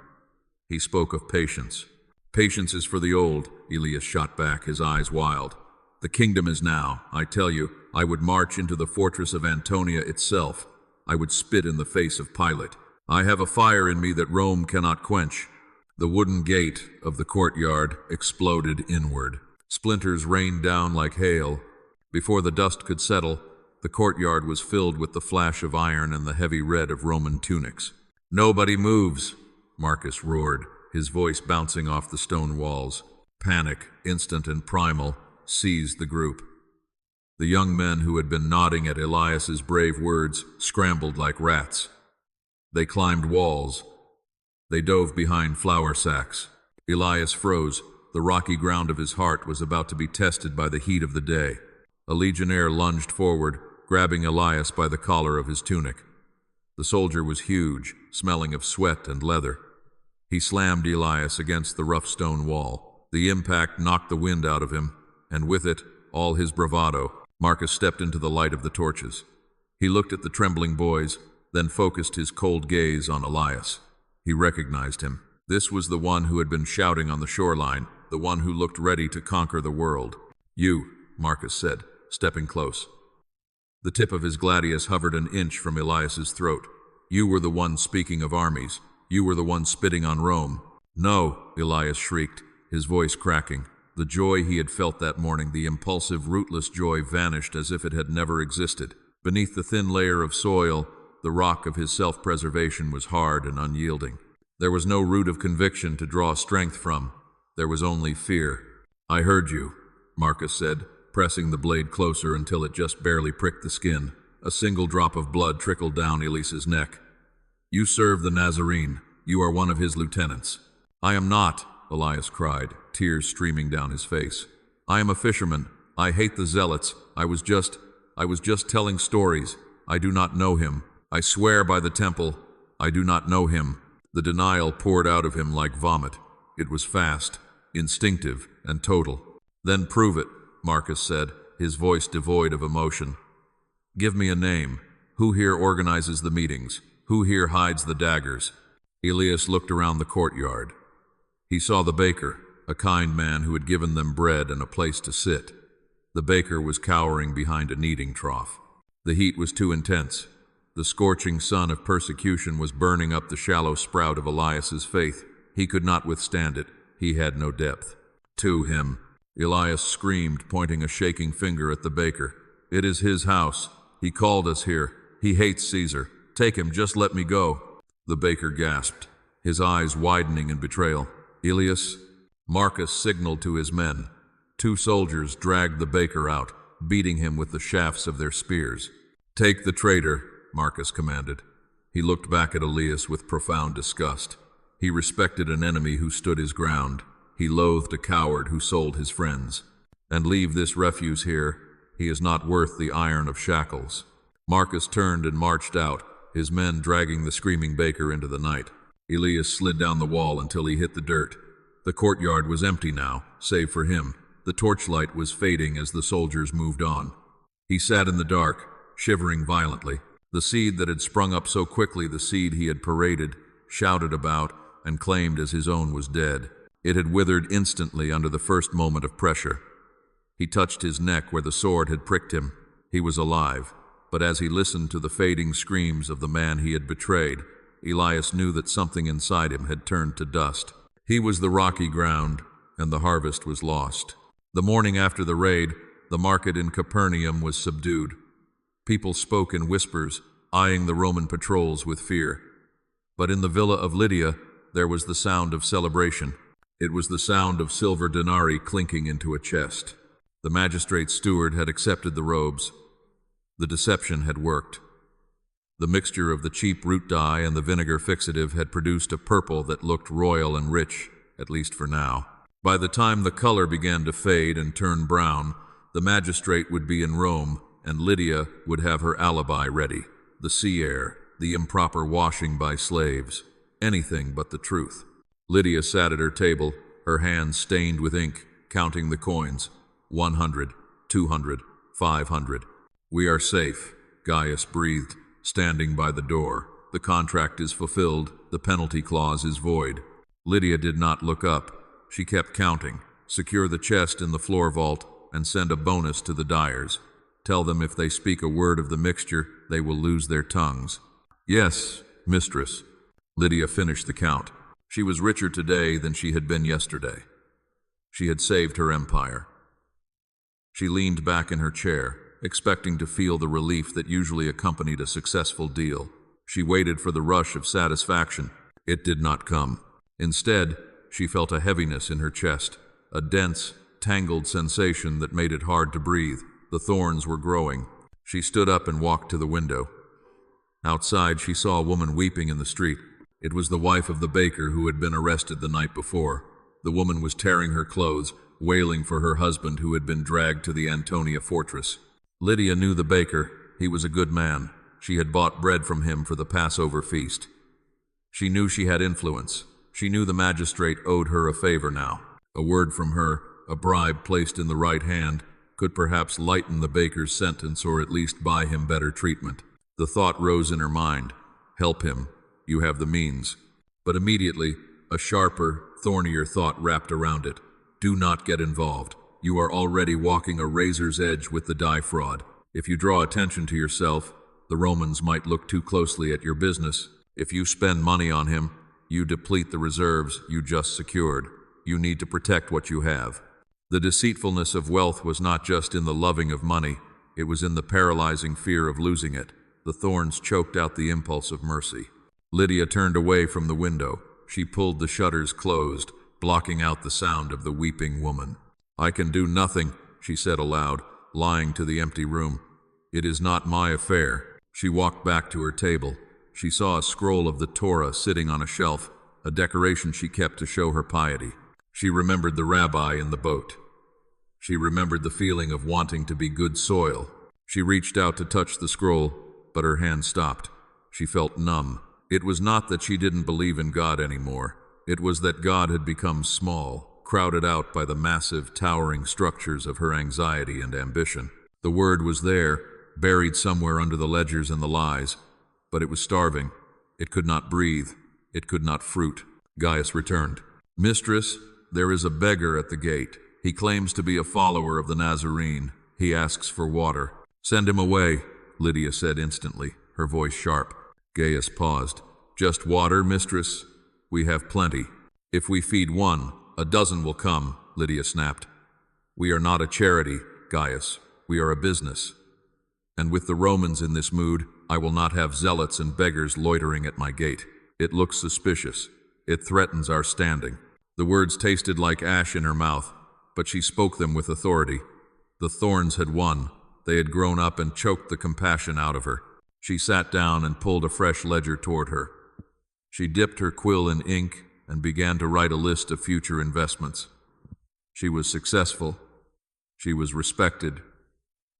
He spoke of patience. "Patience is for the old," Elias shot back, his eyes wild. "The kingdom is now. I tell you, I would march into the fortress of Antonia itself. I would spit in the face of Pilate. I have a fire in me that Rome cannot quench." The wooden gate of the courtyard exploded inward. Splinters rained down like hail. Before the dust could settle, the courtyard was filled with the flash of iron and the heavy red of Roman tunics. "Nobody moves," Marcus roared, his voice bouncing off the stone walls. Panic, instant and primal, seized the group. The young men who had been nodding at Elias's brave words scrambled like rats. They climbed walls. They dove behind flour sacks. Elias froze. The rocky ground of his heart was about to be tested by the heat of the day. A legionnaire lunged forward, grabbing Elias by the collar of his tunic. The soldier was huge, smelling of sweat and leather. He slammed Elias against the rough stone wall. The impact knocked the wind out of him, and with it, all his bravado. Marcus stepped into the light of the torches. He looked at the trembling boys, then focused his cold gaze on Elias. He recognized him. This was the one who had been shouting on the shoreline, the one who looked ready to conquer the world. "You," Marcus said, stepping close. The tip of his gladius hovered an inch from Elias's throat. "You were the one speaking of armies. You were the one spitting on Rome." "No," Elias shrieked, his voice cracking. The joy he had felt that morning, the impulsive, rootless joy, vanished as if it had never existed. Beneath the thin layer of soil, the rock of his self-preservation was hard and unyielding. There was no root of conviction to draw strength from. There was only fear. "I heard you," Marcus said, pressing the blade closer until it just barely pricked the skin. A single drop of blood trickled down Elias's neck. "You serve the Nazarene. You are one of his lieutenants." "I am not," Elias cried, tears streaming down his face. "I am a fisherman. I hate the zealots. I was just telling stories. I do not know him. I swear by the temple, I do not know him." The denial poured out of him like vomit. It was fast, instinctive, and total. "Then prove it," Marcus said, his voice devoid of emotion. "Give me a name. Who here organizes the meetings? Who here hides the daggers?" Elias looked around the courtyard. He saw the baker, a kind man who had given them bread and a place to sit. The baker was cowering behind a kneading trough. The heat was too intense. The scorching sun of persecution was burning up the shallow sprout of Elias's faith. He could not withstand it. He had no depth. "To him," Elias screamed, pointing a shaking finger at the baker. "It is his house. He called us here. He hates Caesar. Take him, just let me go." The baker gasped, his eyes widening in betrayal. "Elias," Marcus signaled to his men. Two soldiers dragged the baker out, beating him with the shafts of their spears. "Take the traitor," Marcus commanded. He looked back at Elias with profound disgust. He respected an enemy who stood his ground. He loathed a coward who sold his friends. "And leave this refuse here. He is not worth the iron of shackles." Marcus turned and marched out, his men dragging the screaming baker into the night. Elias slid down the wall until he hit the dirt. The courtyard was empty now, save for him. The torchlight was fading as the soldiers moved on. He sat in the dark, shivering violently. The seed that had sprung up so quickly, the seed he had paraded, shouted about, and claimed as his own, was dead. It had withered instantly under the first moment of pressure. He touched his neck where the sword had pricked him. He was alive, but as he listened to the fading screams of the man he had betrayed, Elias knew that something inside him had turned to dust. He was the rocky ground, and the harvest was lost. The morning after the raid, the market in Capernaum was subdued. People spoke in whispers, eyeing the Roman patrols with fear. But in the villa of Lydia, there was the sound of celebration. It was the sound of silver denarii clinking into a chest. The magistrate's steward had accepted the robes. The deception had worked. The mixture of the cheap root dye and the vinegar fixative had produced a purple that looked royal and rich, at least for now. By the time the color began to fade and turn brown, the magistrate would be in Rome, and Lydia would have her alibi ready. The sea air, the improper washing by slaves, anything but the truth. Lydia sat at her table, her hands stained with ink, counting the coins. 100, 200, 500. "We are safe," Gaius breathed, standing by the door. "The contract is fulfilled, the penalty clause is void." Lydia did not look up. She kept counting. "Secure the chest in the floor vault and send a bonus to the dyers. Tell them if they speak a word of the mixture, they will lose their tongues." "Yes, mistress." Lydia finished the count. She was richer today than she had been yesterday. She had saved her empire. She leaned back in her chair, expecting to feel the relief that usually accompanied a successful deal. She waited for the rush of satisfaction. It did not come. Instead, she felt a heaviness in her chest, a dense, tangled sensation that made it hard to breathe. The thorns were growing. She stood up and walked to the window. Outside, she saw a woman weeping in the street. It was the wife of the baker who had been arrested the night before. The woman was tearing her clothes, wailing for her husband who had been dragged to the Antonia fortress. Lydia knew the baker. He was a good man. She had bought bread from him for the Passover feast. She knew she had influence. She knew the magistrate owed her a favor now. A word from her, a bribe placed in the right hand, could perhaps lighten the baker's sentence or at least buy him better treatment. The thought rose in her mind. Help him. You have the means. But immediately, a sharper, thornier thought wrapped around it. Do not get involved. You are already walking a razor's edge with the dye fraud. If you draw attention to yourself, the Romans might look too closely at your business. If you spend money on him, you deplete the reserves you just secured. You need to protect what you have. The deceitfulness of wealth was not just in the loving of money, it was in the paralyzing fear of losing it. The thorns choked out the impulse of mercy. Lydia turned away from the window. She pulled the shutters closed, blocking out the sound of the weeping woman. "I can do nothing," she said aloud, lying to the empty room. "It is not my affair." She walked back to her table. She saw a scroll of the Torah sitting on a shelf, a decoration she kept to show her piety. She remembered the rabbi in the boat. She remembered the feeling of wanting to be good soil. She reached out to touch the scroll, but her hand stopped. She felt numb. It was not that she didn't believe in God anymore. It was that God had become small, crowded out by the massive, towering structures of her anxiety and ambition. The word was there, buried somewhere under the ledgers and the lies, but it was starving. It could not breathe. It could not fruit. Gaius returned. "Mistress, there is a beggar at the gate. He claims to be a follower of the Nazarene. He asks for water." "Send him away," Lydia said instantly, her voice sharp. Gaius paused. "Just water, mistress? We have plenty. If we feed one, a dozen will come," Lydia snapped. "We are not a charity, Gaius. We are a business. And with the Romans in this mood, I will not have zealots and beggars loitering at my gate. It looks suspicious. It threatens our standing." The words tasted like ash in her mouth, but she spoke them with authority. The thorns had won. They had grown up and choked the compassion out of her. She sat down and pulled a fresh ledger toward her. She dipped her quill in ink and began to write a list of future investments. She was successful. She was respected.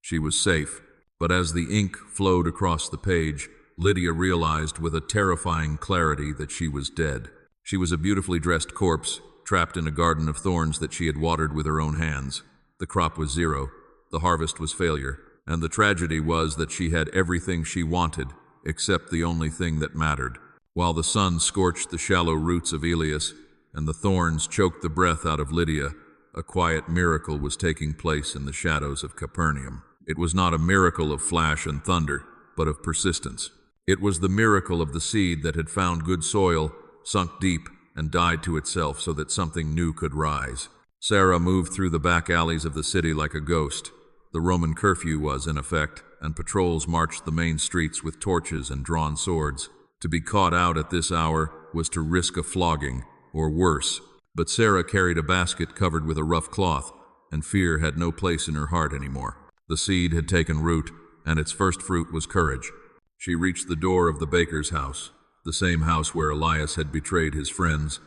She was safe. But as the ink flowed across the page, Lydia realized with a terrifying clarity that she was dead. She was a beautifully dressed corpse, trapped in a garden of thorns that she had watered with her own hands. The crop was zero. The harvest was failure. And the tragedy was that she had everything she wanted, except the only thing that mattered. While the sun scorched the shallow roots of Elias, and the thorns choked the breath out of Lydia, a quiet miracle was taking place in the shadows of Capernaum. It was not a miracle of flash and thunder, but of persistence. It was the miracle of the seed that had found good soil, sunk deep, and died to itself so that something new could rise. Sarah moved through the back alleys of the city like a ghost. The Roman curfew was in effect, and patrols marched the main streets with torches and drawn swords. To be caught out at this hour was to risk a flogging, or worse. But Sarah carried a basket covered with a rough cloth, and fear had no place in her heart anymore. The seed had taken root, and its first fruit was courage. She reached the door of the baker's house, the same house where Elias had betrayed his friends,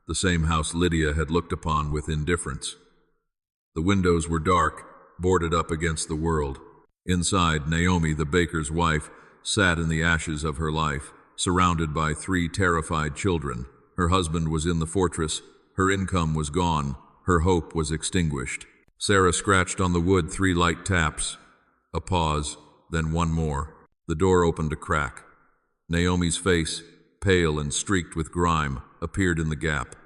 the same house Lydia had looked upon with indifference. The windows were dark, boarded up against the world. Inside, Naomi, the baker's wife, sat in the ashes of her life, surrounded by 3 terrified children. Her husband was in the fortress, her income was gone, her hope was extinguished. Sarah scratched on the wood 3 light taps. A pause, then one more. The door opened a crack. Naomi's face, pale and streaked with grime, appeared in the gap.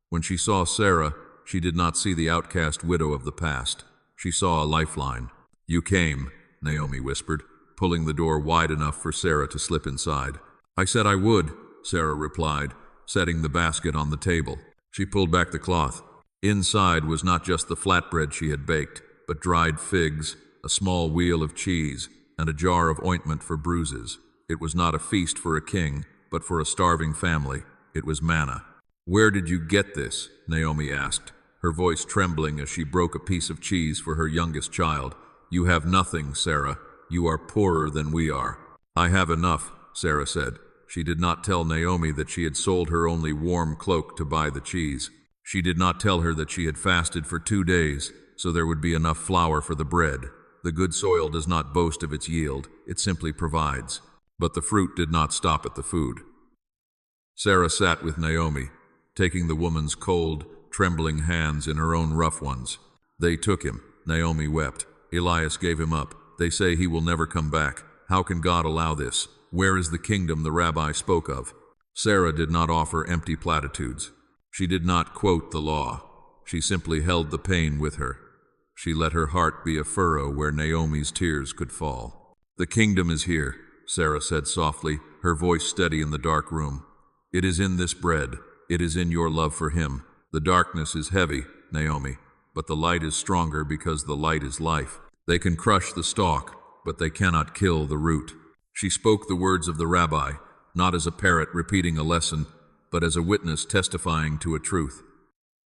When she saw Sarah, she did not see the outcast widow of the past. She saw a lifeline. "You came," Naomi whispered, pulling the door wide enough for Sarah to slip inside. "I said I would," Sarah replied, setting the basket on the table. She pulled back the cloth. Inside was not just the flatbread she had baked, but dried figs, a small wheel of cheese, and a jar of ointment for bruises. It was not a feast for a king, but for a starving family. It was manna. "Where did you get this?" Naomi asked, her voice trembling as she broke a piece of cheese for her youngest child. "You have nothing, Sarah. You are poorer than we are." "I have enough," Sarah said. She did not tell Naomi that she had sold her only warm cloak to buy the cheese. She did not tell her that she had fasted for 2 days, so there would be enough flour for the bread. The good soil does not boast of its yield, it simply provides. But the fruit did not stop at the food. Sarah sat with Naomi, taking the woman's cold, trembling hands in her own rough ones. "They took him," Naomi wept. "Elias gave him up. They say he will never come back. How can God allow this? Where is the kingdom the rabbi spoke of?" Sarah did not offer empty platitudes. She did not quote the law. She simply held the pain with her. She let her heart be a furrow where Naomi's tears could fall. "The kingdom is here," Sarah said softly, her voice steady in the dark room. "It is in this bread. It is in your love for him. The darkness is heavy, Naomi, but the light is stronger because the light is life. They can crush the stalk, but they cannot kill the root." She spoke the words of the rabbi, not as a parrot repeating a lesson, but as a witness testifying to a truth.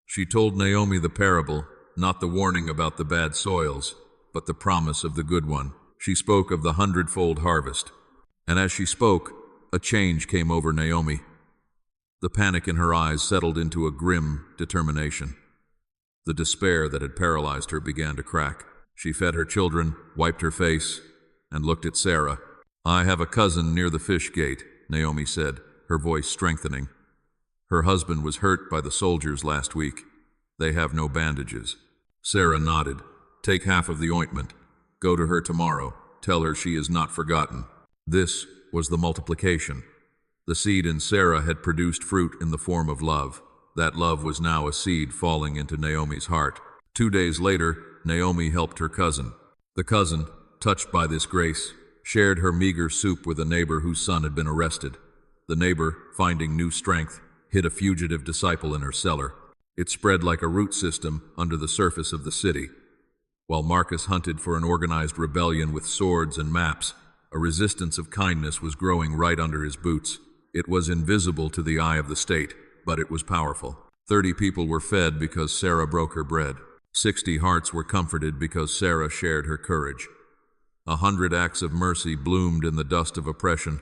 She told Naomi the parable, not the warning about the bad soils, but the promise of the good one. She spoke of the 100-fold harvest. And as she spoke, a change came over Naomi. The panic in her eyes settled into a grim determination. The despair that had paralyzed her began to crack. She fed her children, wiped her face, and looked at Sarah. "I have a cousin near the fish gate," Naomi said, her voice strengthening. "Her husband was hurt by the soldiers last week. They have no bandages." Sarah nodded. "Take half of the ointment. Go to her tomorrow. Tell her she is not forgotten." This was the multiplication. The seed in Sarah had produced fruit in the form of love. That love was now a seed falling into Naomi's heart. 2 days later, Naomi helped her cousin. The cousin, touched by this grace, shared her meager soup with a neighbor whose son had been arrested. The neighbor, finding new strength, hid a fugitive disciple in her cellar. It spread like a root system under the surface of the city. While Marcus hunted for an organized rebellion with swords and maps, a resistance of kindness was growing right under his boots. It was invisible to the eye of the state, but it was powerful. 30 people were fed because Sarah broke her bread. 60 hearts were comforted because Sarah shared her courage. 100 acts of mercy bloomed in the dust of oppression,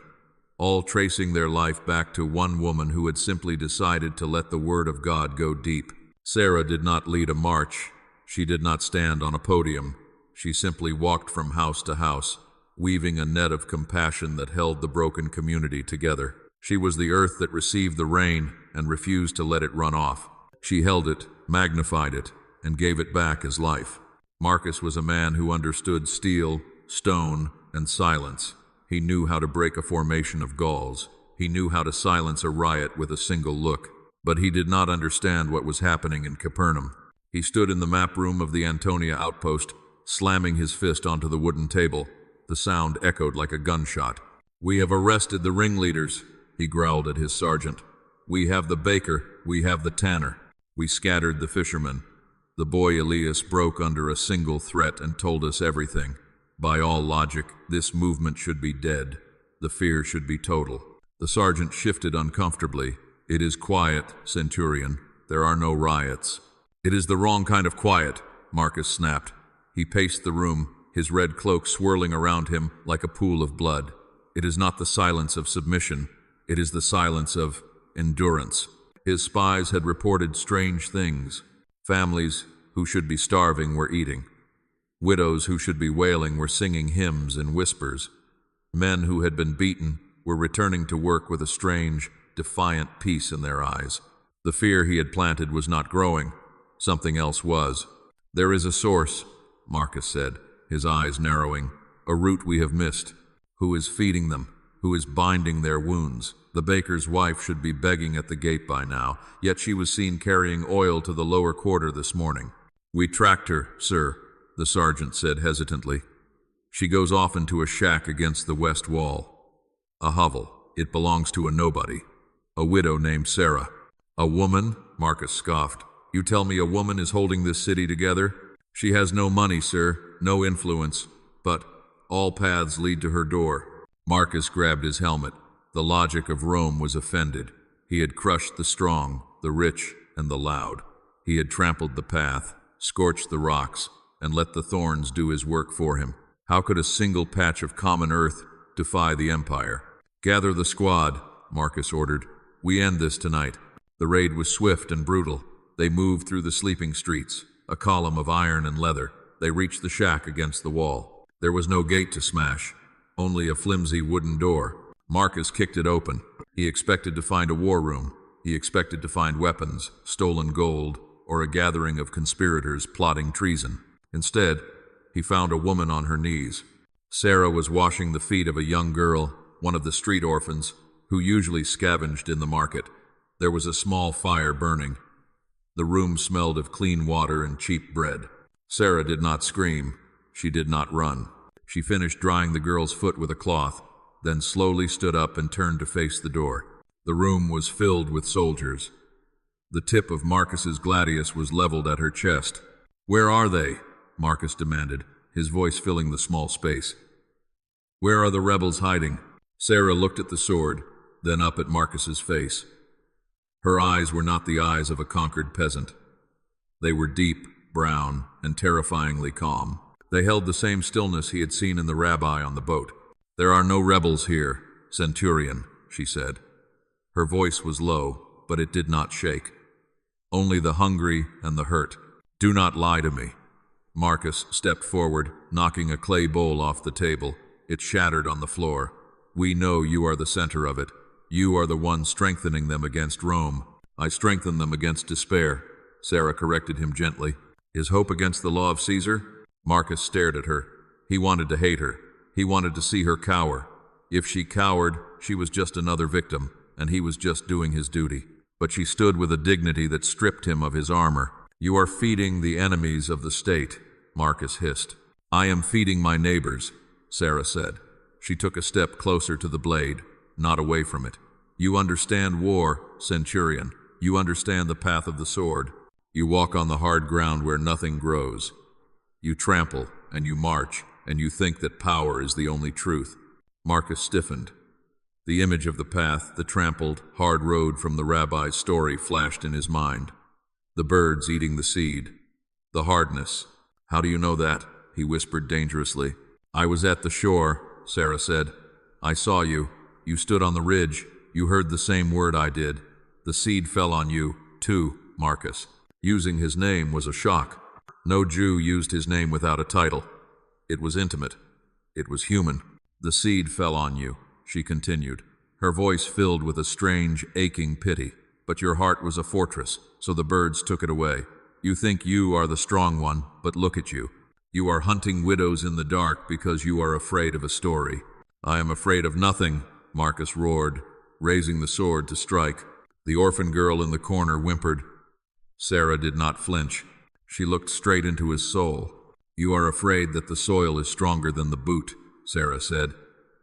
all tracing their life back to one woman who had simply decided to let the word of God go deep. Sarah did not lead a march. She did not stand on a podium. She simply walked from house to house, weaving a net of compassion that held the broken community together. She was the earth that received the rain and refused to let it run off. She held it, magnified it, and gave it back as life. Marcus was a man who understood steel, stone, and silence. He knew how to break a formation of Gauls. He knew how to silence a riot with a single look. But he did not understand what was happening in Capernaum. He stood in the map room of the Antonia outpost, slamming his fist onto the wooden table. The sound echoed like a gunshot. "We have arrested the ringleaders," he growled at his sergeant. "We have the baker, we have the tanner. We scattered the fishermen. The boy Elias broke under a single threat and told us everything. By all logic, this movement should be dead. The fear should be total." The sergeant shifted uncomfortably. "It is quiet, Centurion. There are no riots. It is the wrong kind of quiet, Marcus snapped. He paced the room, his red cloak swirling around him like a pool of blood. It is not the silence of submission. It is the silence of endurance. His spies had reported strange things. Families who should be starving were eating. Widows who should be wailing were singing hymns in whispers. Men who had been beaten were returning to work with a strange, defiant peace in their eyes. The fear he had planted was not growing. Something else was. There is a source, Marcus said, his eyes narrowing. A root we have missed. Who is feeding them? Who is binding their wounds? The baker's wife should be begging at the gate by now, yet she was seen carrying oil to the lower quarter this morning. We tracked her, sir, the sergeant said hesitantly. She goes off into a shack against the west wall. A hovel. It belongs to a nobody. A widow named Sarah. A woman? Marcus scoffed. You tell me a woman is holding this city together? She has no money, sir, no influence, but all paths lead to her door. Marcus grabbed his helmet. The logic of Rome was offended. He had crushed the strong, the rich, and the loud. He had trampled the path, scorched the rocks, and let the thorns do his work for him. How could a single patch of common earth defy the empire? Gather the squad, Marcus ordered. We end this tonight. The raid was swift and brutal. They moved through the sleeping streets, a column of iron and leather. They reached the shack against the wall. There was no gate to smash, only a flimsy wooden door. Marcus kicked it open. He expected to find a war room. He expected to find weapons, stolen gold, or a gathering of conspirators plotting treason. Instead, he found a woman on her knees. Sarah was washing the feet of a young girl, one of the street orphans, who usually scavenged in the market. There was a small fire burning. The room smelled of clean water and cheap bread. Sarah did not scream. She did not run. She finished drying the girl's foot with a cloth, then slowly stood up and turned to face the door. The room was filled with soldiers. The tip of Marcus's gladius was leveled at her chest. Where are they? Marcus demanded, his voice filling the small space. Where are the rebels hiding? Sarah looked at the sword, then up at Marcus's face. Her eyes were not the eyes of a conquered peasant. They were deep, brown, and terrifyingly calm. They held the same stillness he had seen in the rabbi on the boat. There are no rebels here, Centurion, she said. Her voice was low, but it did not shake. Only the hungry and the hurt. Do not lie to me. Marcus stepped forward, knocking a clay bowl off the table. It shattered on the floor. We know you are the center of it. You are the one strengthening them against Rome. I strengthen them against despair, Sarah corrected him gently. Is hope against the law of Caesar? Marcus stared at her. He wanted to hate her. He wanted to see her cower. If she cowered, she was just another victim, and he was just doing his duty. But she stood with a dignity that stripped him of his armor. You are feeding the enemies of the state, Marcus hissed. I am feeding my neighbors, Sarah said. She took a step closer to the blade, not away from it. You understand war, Centurion. You understand the path of the sword. You walk on the hard ground where nothing grows. You trample, and you march, and you think that power is the only truth. Marcus stiffened. The image of the path, the trampled, hard road from the rabbi's story flashed in his mind. The birds eating the seed. The hardness. How do you know that? He whispered dangerously. I was at the shore, Sarah said. I saw you. You stood on the ridge. You heard the same word I did. The seed fell on you, too, Marcus. Using his name was a shock. No Jew used his name without a title. It was intimate. It was human. The seed fell on you, she continued, her voice filled with a strange, aching pity. But your heart was a fortress, so the birds took it away. You think you are the strong one, but look at you. You are hunting widows in the dark because you are afraid of a story. I am afraid of nothing, Marcus roared, raising the sword to strike. The orphan girl in the corner whimpered. Sarah did not flinch. She looked straight into his soul. You are afraid that the soil is stronger than the boot, Sarah said.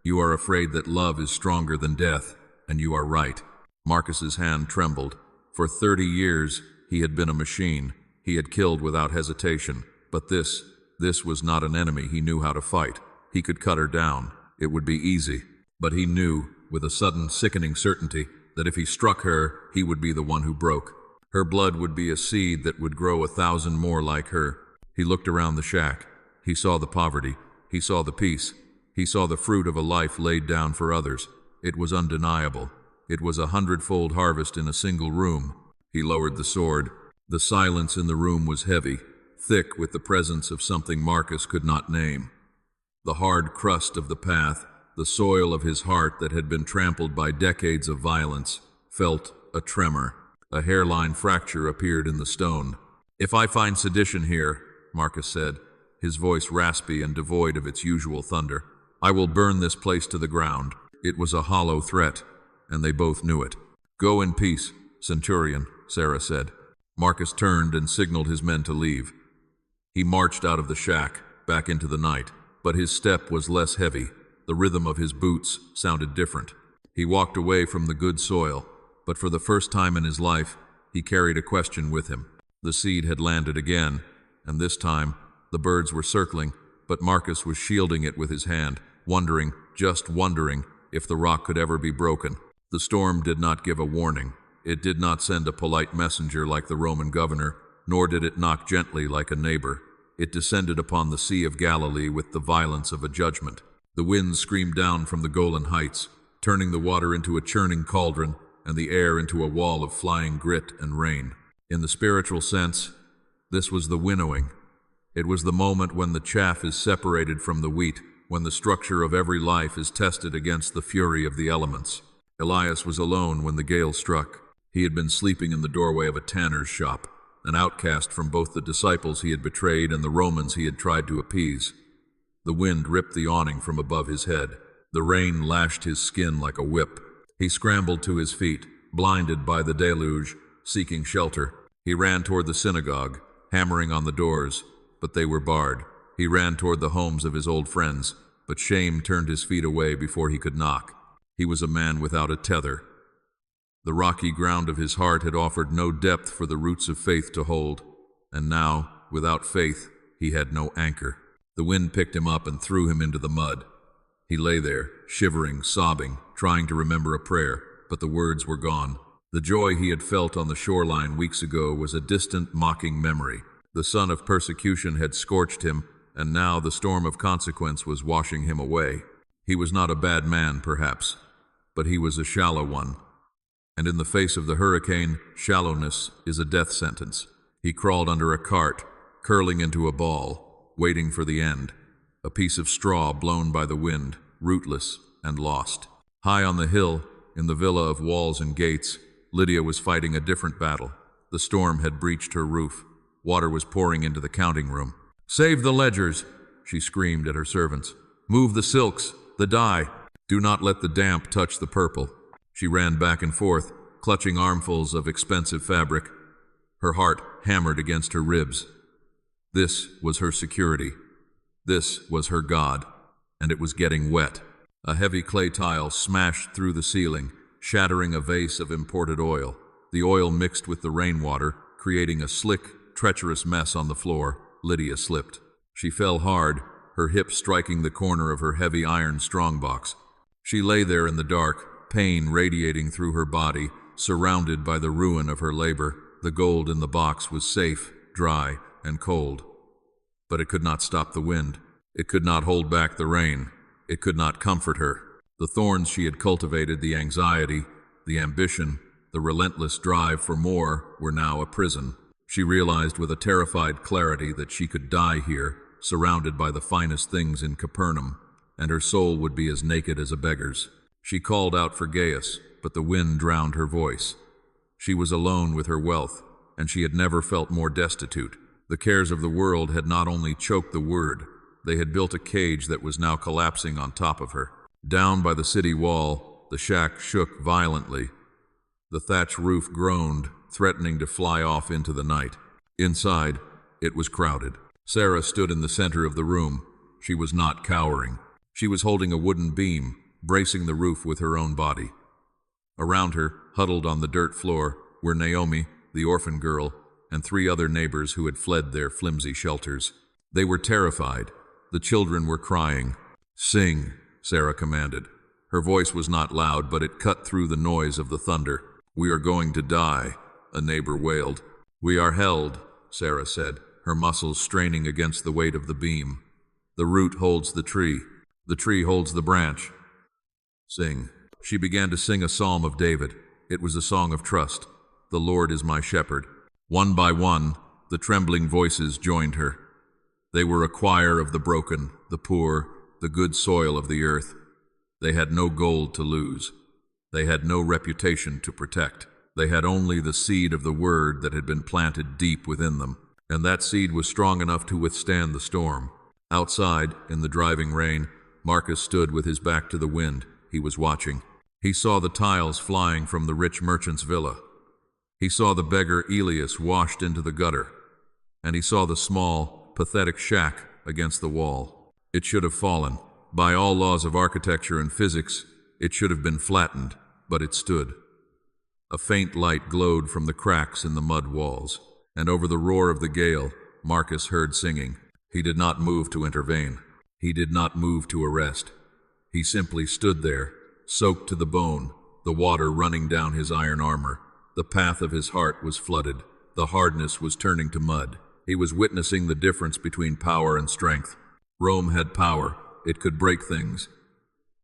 You are afraid that love is stronger than death, and you are right. Marcus's hand trembled. For 30 years, he had been a machine. He had killed without hesitation. But this was not an enemy he knew how to fight. He could cut her down. It would be easy. But he knew, with a sudden, sickening certainty, that if he struck her, he would be the one who broke. Her blood would be a seed that would grow 1,000 more like her. He looked around the shack. He saw the poverty. He saw the peace. He saw the fruit of a life laid down for others. It was undeniable. It was 100-fold harvest in a single room. He lowered the sword. The silence in the room was heavy, thick with the presence of something Marcus could not name. The hard crust of the path, the soil of his heart that had been trampled by decades of violence, felt a tremor. A hairline fracture appeared in the stone. "If I find sedition here," Marcus said, his voice raspy and devoid of its usual thunder, "I will burn this place to the ground." It was a hollow threat, and they both knew it. "Go in peace, Centurion," Sarah said. Marcus turned and signaled his men to leave. He marched out of the shack, back into the night, but his step was less heavy. The rhythm of his boots sounded different. He walked away from the good soil, but for the first time in his life, he carried a question with him. The seed had landed again, and this time, the birds were circling, but Marcus was shielding it with his hand, wondering, just wondering, if the rock could ever be broken. The storm did not give a warning. It did not send a polite messenger like the Roman governor, nor did it knock gently like a neighbor. It descended upon the Sea of Galilee with the violence of a judgment. The winds screamed down from the Golan Heights, turning the water into a churning cauldron and the air into a wall of flying grit and rain. In the spiritual sense, this was the winnowing. It was the moment when the chaff is separated from the wheat, when the structure of every life is tested against the fury of the elements. Elias was alone when the gale struck. He had been sleeping in the doorway of a tanner's shop, an outcast from both the disciples he had betrayed and the Romans he had tried to appease. The wind ripped the awning from above his head. The rain lashed his skin like a whip. He scrambled to his feet, blinded by the deluge, seeking shelter. He ran toward the synagogue, hammering on the doors, but they were barred. He ran toward the homes of his old friends, but shame turned his feet away before he could knock. He was a man without a tether. The rocky ground of his heart had offered no depth for the roots of faith to hold, and now, without faith, he had no anchor. The wind picked him up and threw him into the mud. He lay there, shivering, sobbing, trying to remember a prayer, but the words were gone. The joy he had felt on the shoreline weeks ago was a distant, mocking memory. The sun of persecution had scorched him, and now the storm of consequence was washing him away. He was not a bad man, perhaps, but he was a shallow one. And in the face of the hurricane, shallowness is a death sentence. He crawled under a cart, curling into a ball, waiting for the end. A piece of straw blown by the wind, rootless and lost. High on the hill, in the villa of walls and gates, Lydia was fighting a different battle. The storm had breached her roof. Water was pouring into the counting room. "Save the ledgers," she screamed at her servants. "Move the silks, the dye. Do not let the damp touch the purple." She ran back and forth, clutching armfuls of expensive fabric. Her heart hammered against her ribs. This was her security. This was her God, and it was getting wet. A heavy clay tile smashed through the ceiling, shattering a vase of imported oil. The oil mixed with the rainwater, creating a slick, treacherous mess on the floor. Lydia slipped. She fell hard, her hip striking the corner of her heavy iron strongbox. She lay there in the dark, pain radiating through her body, surrounded by the ruin of her labor. The gold in the box was safe, dry, and cold. But it could not stop the wind. It could not hold back the rain. It could not comfort her. The thorns she had cultivated, the anxiety, the ambition, the relentless drive for more, were now a prison. She realized with a terrified clarity that she could die here, surrounded by the finest things in Capernaum, and her soul would be as naked as a beggar's. She called out for Gaius, but the wind drowned her voice. She was alone with her wealth, and she had never felt more destitute. The cares of the world had not only choked the word, they had built a cage that was now collapsing on top of her. Down by the city wall, the shack shook violently. The thatch roof groaned, threatening to fly off into the night. Inside, it was crowded. Sarah stood in the center of the room. She was not cowering. She was holding a wooden beam, bracing the roof with her own body. Around her, huddled on the dirt floor, were Naomi, the orphan girl, and 3 other neighbors who had fled their flimsy shelters. They were terrified. The children were crying. "Sing," Sarah commanded. Her voice was not loud, but it cut through the noise of the thunder. "We are going to die." a neighbor wailed. "We are held," Sarah said, her muscles straining against the weight of the beam. "The root holds the tree holds the branch. Sing." She began to sing a psalm of David. It was a song of trust. "The Lord is my shepherd." One by one, the trembling voices joined her. They were a choir of the broken, the poor, the good soil of the earth. They had no gold to lose. They had no reputation to protect. They had only the seed of the word that had been planted deep within them, and that seed was strong enough to withstand the storm. Outside, in the driving rain, Marcus stood with his back to the wind. He was watching. He saw the tiles flying from the rich merchant's villa. He saw the beggar Elias washed into the gutter, and he saw the small, pathetic shack against the wall. It should have fallen. By all laws of architecture and physics, it should have been flattened, but it stood. A faint light glowed from the cracks in the mud walls, and over the roar of the gale, Marcus heard singing. He did not move to intervene. He did not move to arrest. He simply stood there, soaked to the bone, the water running down his iron armor. The path of his heart was flooded. The hardness was turning to mud. He was witnessing the difference between power and strength. Rome had power. It could break things.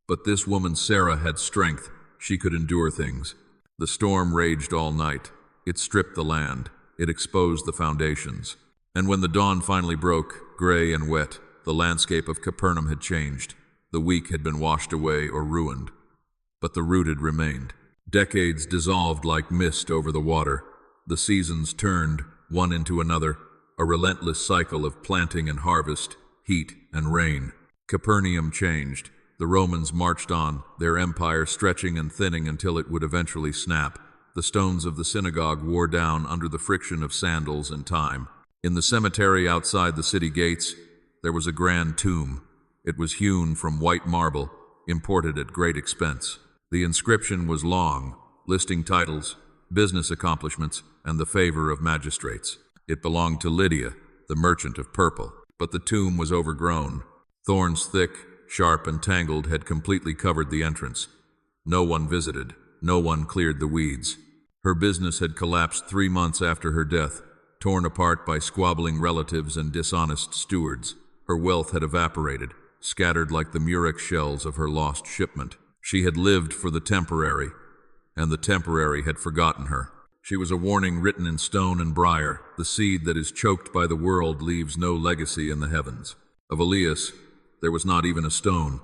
But this woman Sarah had strength. She could endure things. The storm raged all night. It stripped the land. It exposed the foundations. And when the dawn finally broke, gray and wet, the landscape of Capernaum had changed. The weak had been washed away or ruined. But the rooted remained. Decades dissolved like mist over the water. The seasons turned, one into another, a relentless cycle of planting and harvest, heat and rain. Capernaum changed. The Romans marched on, their empire stretching and thinning until it would eventually snap. The stones of the synagogue wore down under the friction of sandals and time. In the cemetery outside the city gates, there was a grand tomb. It was hewn from white marble, imported at great expense. The inscription was long, listing titles, business accomplishments, and the favor of magistrates. It belonged to Lydia, the merchant of purple, but the tomb was overgrown. Thorns thick, sharp, and tangled had completely covered the entrance. No one visited. No one cleared the weeds. Her business had collapsed 3 months after her death, torn apart by squabbling relatives and dishonest stewards. Her wealth had evaporated, scattered like the murex shells of her lost shipment. She had lived for the temporary, and the temporary had forgotten her. She was a warning written in stone and briar. The seed that is choked by the world leaves no legacy in the heavens. Of Elias, there was not even a stone.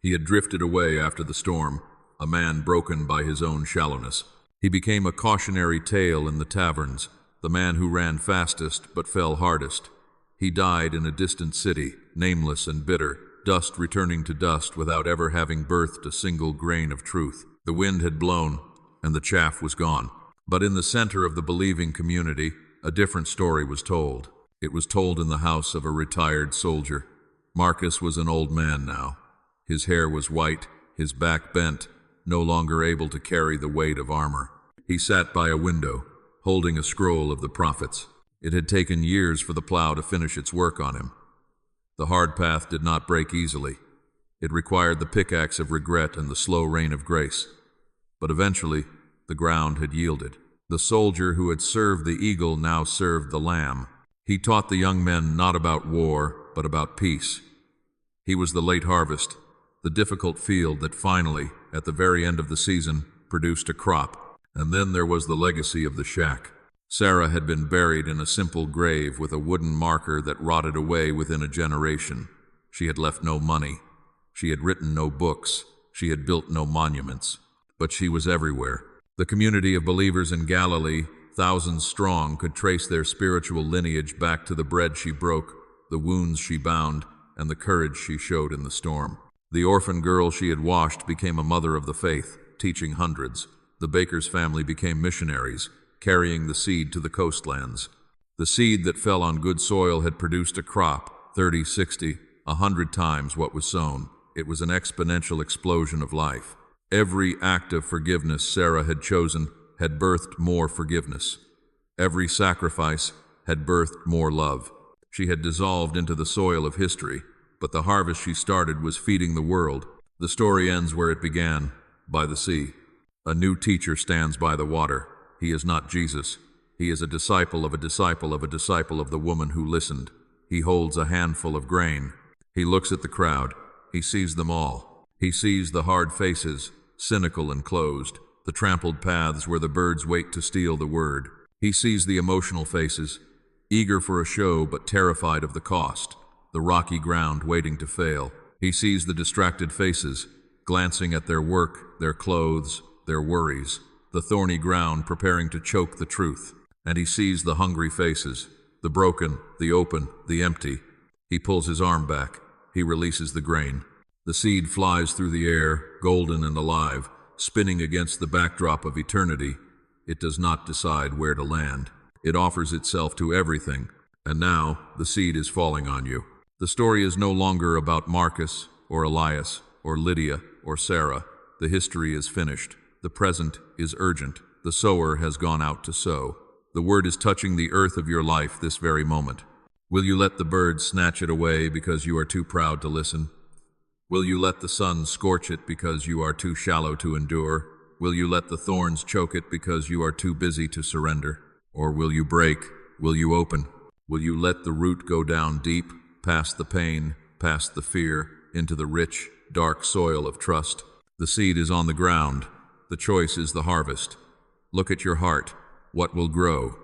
He had drifted away after the storm, a man broken by his own shallowness. He became a cautionary tale in the taverns, the man who ran fastest but fell hardest. He died in a distant city, nameless and bitter, dust returning to dust without ever having birthed a single grain of truth. The wind had blown, and the chaff was gone. But in the center of the believing community, a different story was told. It was told in the house of a retired soldier. Marcus was an old man now. His hair was white, his back bent, no longer able to carry the weight of armor. He sat by a window, holding a scroll of the prophets. It had taken years for the plow to finish its work on him. The hard path did not break easily. It required the pickaxe of regret and the slow rain of grace. But eventually, the ground had yielded. The soldier who had served the eagle now served the lamb. He taught the young men not about war, but about peace. He was the late harvest, the difficult field that finally, at the very end of the season, produced a crop. And then there was the legacy of the shack. Sarah had been buried in a simple grave with a wooden marker that rotted away within a generation. She had left no money. She had written no books. She had built no monuments. But she was everywhere. The community of believers in Galilee, thousands strong, could trace their spiritual lineage back to the bread she broke, the wounds she bound, and the courage she showed in the storm. The orphan girl she had washed became a mother of the faith, teaching hundreds. The baker's family became missionaries, carrying the seed to the coastlands. The seed that fell on good soil had produced a crop, 30, 60, 100 times what was sown. It was an exponential explosion of life. Every act of forgiveness Sarah had chosen had birthed more forgiveness. Every sacrifice had birthed more love. She had dissolved into the soil of history, but the harvest she started was feeding the world. The story ends where it began, by the sea. A new teacher stands by the water. He is not Jesus. He is a disciple of a disciple of a disciple of the woman who listened. He holds a handful of grain. He looks at the crowd. He sees them all. He sees the hard faces, cynical and closed, the trampled paths where the birds wait to steal the word. He sees the emotional faces, eager for a show but terrified of the cost, the rocky ground waiting to fail. He sees the distracted faces, glancing at their work, their clothes, their worries, the thorny ground preparing to choke the truth. And he sees the hungry faces, the broken, the open, the empty. He pulls his arm back. He releases the grain. The seed flies through the air, golden and alive, spinning against the backdrop of eternity. It does not decide where to land. It offers itself to everything. And now, the seed is falling on you. The story is no longer about Marcus, or Elias, or Lydia, or Sarah. The history is finished. The present is urgent. The sower has gone out to sow. The word is touching the earth of your life this very moment. Will you let the birds snatch it away because you are too proud to listen? Will you let the sun scorch it because you are too shallow to endure? Will you let the thorns choke it because you are too busy to surrender? Or will you break? Will you open? Will you let the root go down deep, past the pain, past the fear, into the rich, dark soil of trust? The seed is on the ground. The choice is the harvest. Look at your heart. What will grow?